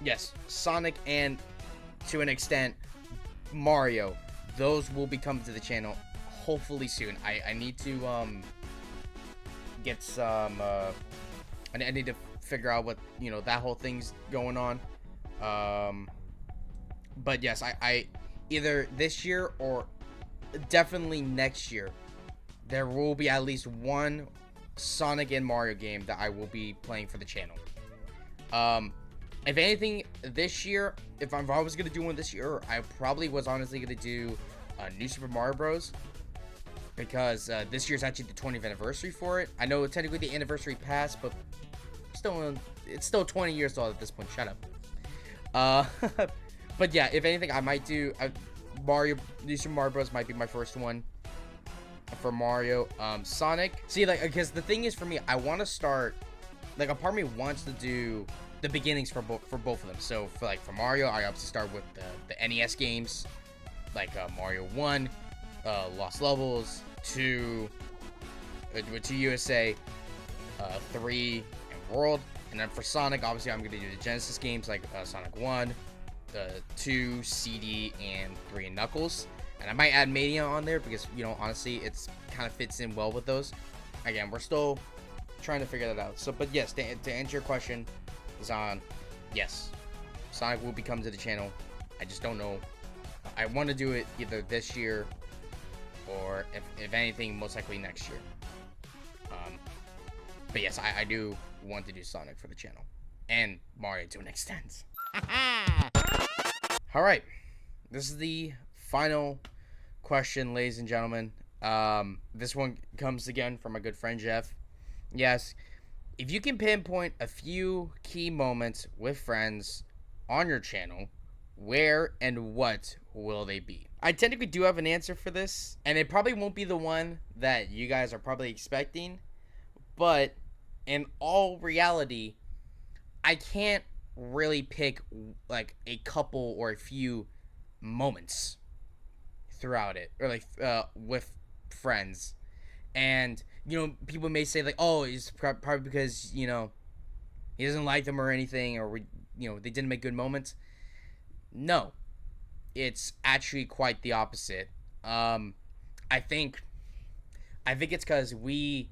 yes, Sonic and to an extent Mario, those will be coming to the channel hopefully soon. I need to get some I need to figure out what, you know, that whole thing's going on. But yes, I either this year or definitely next year, there will be at least one Sonic and Mario game that I will be playing for the channel. If anything, this year, if I was gonna do one this year, I probably was honestly gonna do New Super Mario Bros. Because this year's actually the 20th anniversary for it. I know technically the anniversary passed, but still, it's still 20 years old at this point. Shut up. But yeah, if anything, I might do New Super Mario Bros. Might be my first one for Mario. Sonic. See, like, because the thing is, for me, I want to start. Like, a part of me wants to do the beginnings for both of them. So for Mario, I obviously start with the NES games, like Mario 1, Lost Levels, 2, with 2 USA, 3, and World. And then for Sonic, obviously, I'm going to do the Genesis games like Sonic 1, 2, CD, and 3 and Knuckles. And I might add Mania on there because, you know, honestly, it's kind of fits in well with those. Again, we're still trying to figure that out. So, but yes, to answer your question, Zon, yes, Sonic will be coming to the channel. I just don't know. I want to do it either this year or, if anything, most likely next year. But yes, I do want to do Sonic for the channel, and Mario to an extent. All right, this is the final question, ladies and gentlemen. This one comes again from my good friend Jeff. Yes, if you can pinpoint a few key moments with friends on your channel, where and what will they be? I technically do have an answer for this, and it probably won't be the one that you guys are probably expecting, but in all reality, I can't really pick like a couple or a few moments throughout it, or like with friends. And, you know, people may say like, oh, it's probably because, you know, he doesn't like them or anything, or they didn't make good moments. No, it's actually quite the opposite. I think it's because we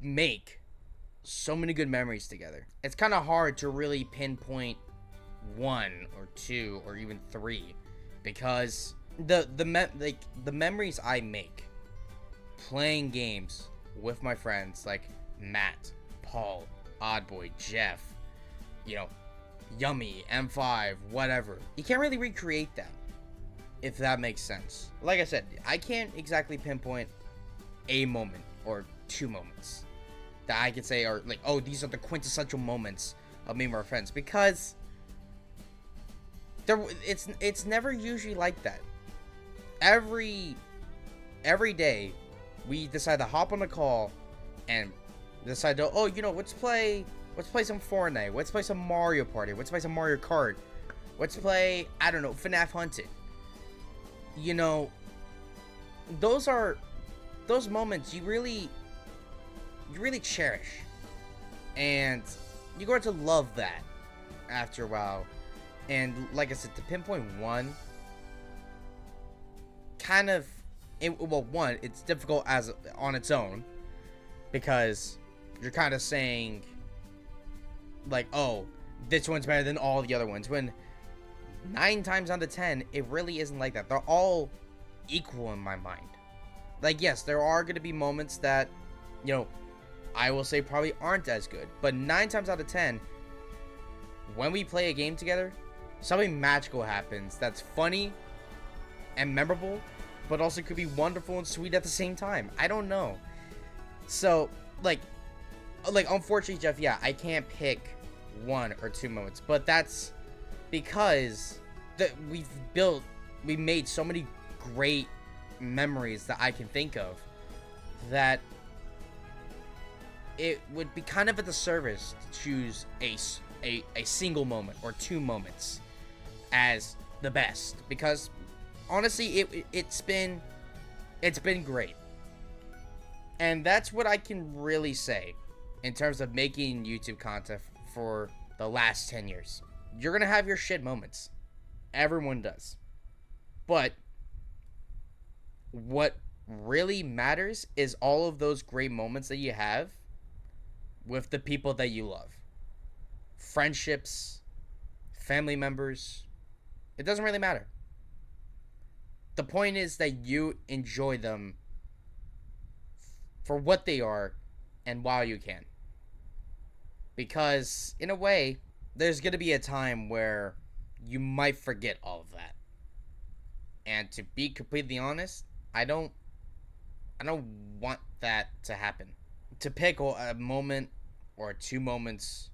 make so many good memories together. It's kind of hard to really pinpoint one or two or even three, because the memories I make playing games with my friends like Matt, Paul, Oddboy, Jeff, you know, Yummy, M5, whatever. You can't really recreate that, if that makes sense. Like I said, I can't exactly pinpoint a moment or two moments that I could say are like, oh, these are the quintessential moments of me and my friends, because it's never usually like that. Every day we decide to hop on a call and decide to, oh, you know, let's play some Fortnite, let's play some Mario Party, let's play some Mario Kart, let's play, I don't know, FNAF Hunted. You know, those moments you really cherish, and you go to love that after a while. And like I said, to pinpoint one, it's difficult as on its own, because you're kind of saying like, oh, this one's better than all the other ones, when 9 times out of 10 it really isn't like that. They're all equal in my mind. Like, yes, there are going to be moments that, you know, I will say probably aren't as good. But 9 times out of 10, when we play a game together, something magical happens that's funny and memorable, but also could be wonderful and sweet at the same time. I don't know. So, like unfortunately, Jeff, yeah, I can't pick 1 or 2 moments, but that's because we made so many great memories that I can think of that it would be kind of a disservice to choose a single moment or 2 moments as the best, because honestly it's been great. And that's what I can really say in terms of making YouTube content for the last 10 years. You're gonna have your shit moments. Everyone does. But what really matters is all of those great moments that you have with the people that you love. Friendships, family members, it doesn't really matter. The point is that you enjoy them for what they are and while you can. Because, in a way, there's going to be a time where you might forget all of that. And to be completely honest, I don't want that to happen. To pick a moment or 2 moments,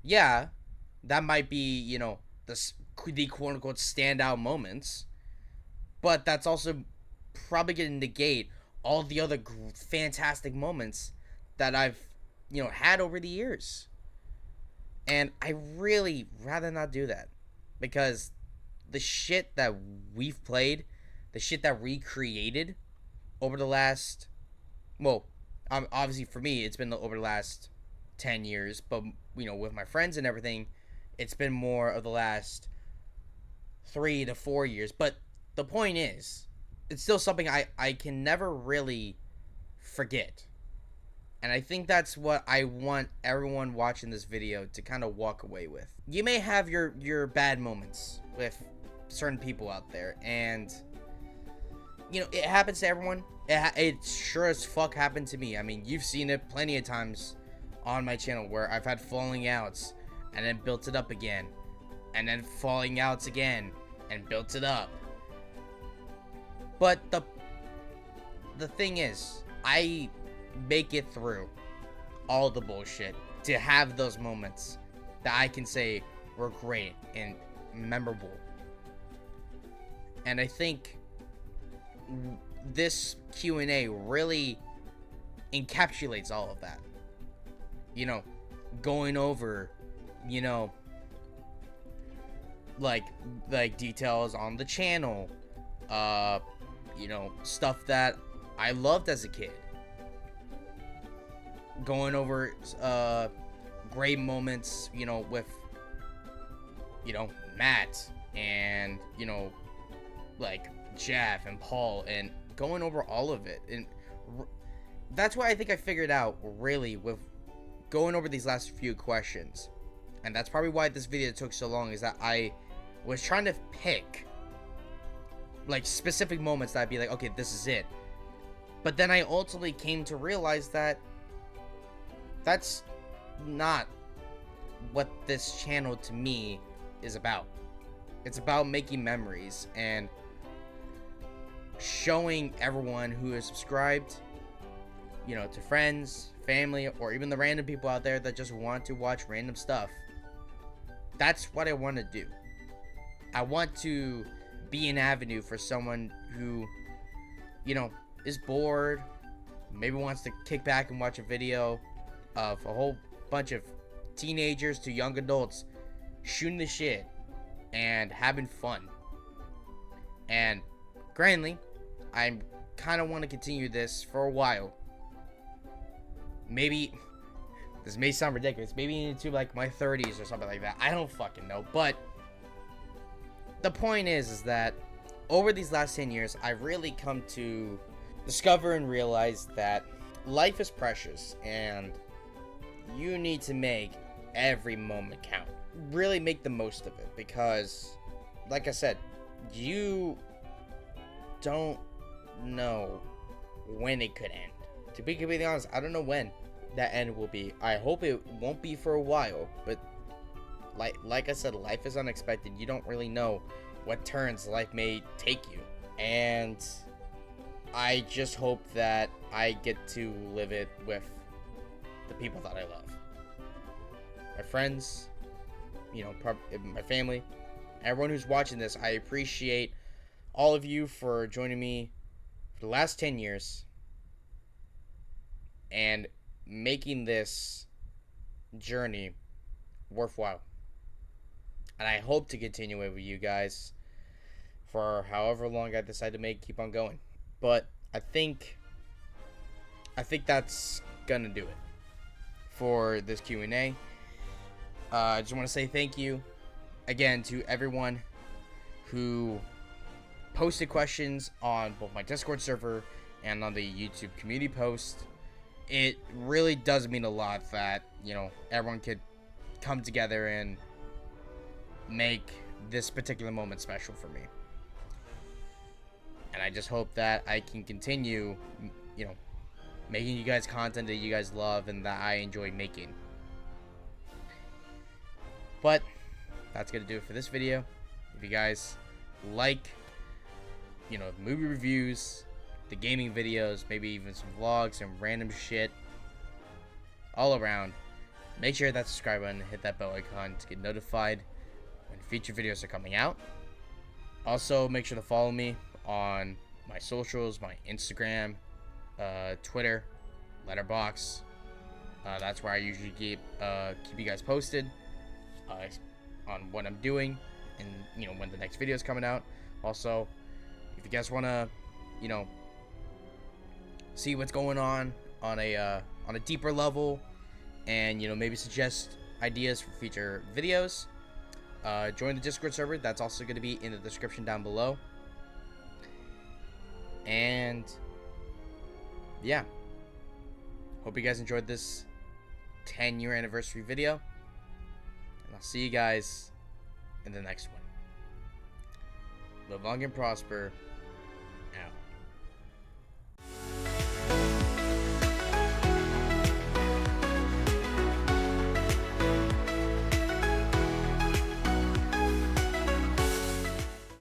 yeah, that might be, you know, the quote-unquote standout moments. But that's also probably going to negate all the other fantastic moments that I've, you know, had over the years. And I really rather not do that, because the shit that we've played, the shit that we created over the last, well, obviously for me, it's been over the last 10 years, but, you know, with my friends and everything, it's been more of the last 3 to 4 years. But the point is, it's still something I can never really forget. And I think that's what I want everyone watching this video to kind of walk away with. You may have your bad moments with certain people out there, and, you know, it happens to everyone. It sure as fuck happened to me. I mean, you've seen it plenty of times on my channel where I've had falling outs and then built it up again, and then falling outs again and built it up. But the thing is, I make it through all the bullshit to have those moments that I can say were great and memorable. And I think this Q&A really encapsulates all of that. You know, going over, you know, like details on the channel, you know, stuff that I loved as a kid. Going over great moments, you know, with, you know, Matt and, you know, like Jeff and Paul, and going over all of it. And that's why I think I figured out, really, with going over these last few questions. And that's probably why this video took so long, is that I was trying to pick like specific moments that I'd be like, okay, this is it. But then I ultimately came to realize that that's not what this channel to me is about. It's about making memories and showing everyone who is subscribed, you know, to friends, family, or even the random people out there that just want to watch random stuff. That's what I want to do. I want to be an avenue for someone who, you know, is bored, maybe wants to kick back and watch a video of a whole bunch of teenagers to young adults shooting the shit and having fun. And grandly, I kind of want to continue this for a while. Maybe this may sound ridiculous, maybe into like my 30s or something like that. I don't fucking know. But the point is that over these last 10 years, I've really come to discover and realize that life is precious and you need to make every moment count. Really make the most of it, because, like I said, you don't know when it could end. To be completely honest, I don't know when. that end will be. I hope it won't be for a while, but like I said, life is unexpected. You don't really know what turns life may take you. And I just hope that I get to live it with the people that I love. My friends, you know, my family, everyone who's watching this. I appreciate all of you for joining me for the last 10 years and making this journey worthwhile. And I hope to continue it with you guys for however long I decide to keep on going. But I think that's gonna do it for this Q&A. I just want to say thank you again to everyone who posted questions on both my Discord server and on the YouTube community post. It really does mean a lot that, you know, everyone could come together and make this particular moment special for me. And I just hope that I can continue, you know, making you guys content that you guys love and that I enjoy making. But that's gonna do it for this video. If you guys like, you know, movie reviews, the gaming videos, maybe even some vlogs and random shit all around, make sure that subscribe button and hit that bell icon to get notified when future videos are coming out. Also, make sure to follow me on my socials, my Instagram, Twitter, Letterboxd. That's where I usually keep you guys posted on what I'm doing and, you know, when the next video is coming out. Also, if you guys want to, you know, see what's going on a deeper level and, you know, maybe suggest ideas for future videos, join the Discord server. That's also going to be in the description down below. And yeah, hope you guys enjoyed this 10-year anniversary video, and I'll see you guys in the next one. Live long and prosper.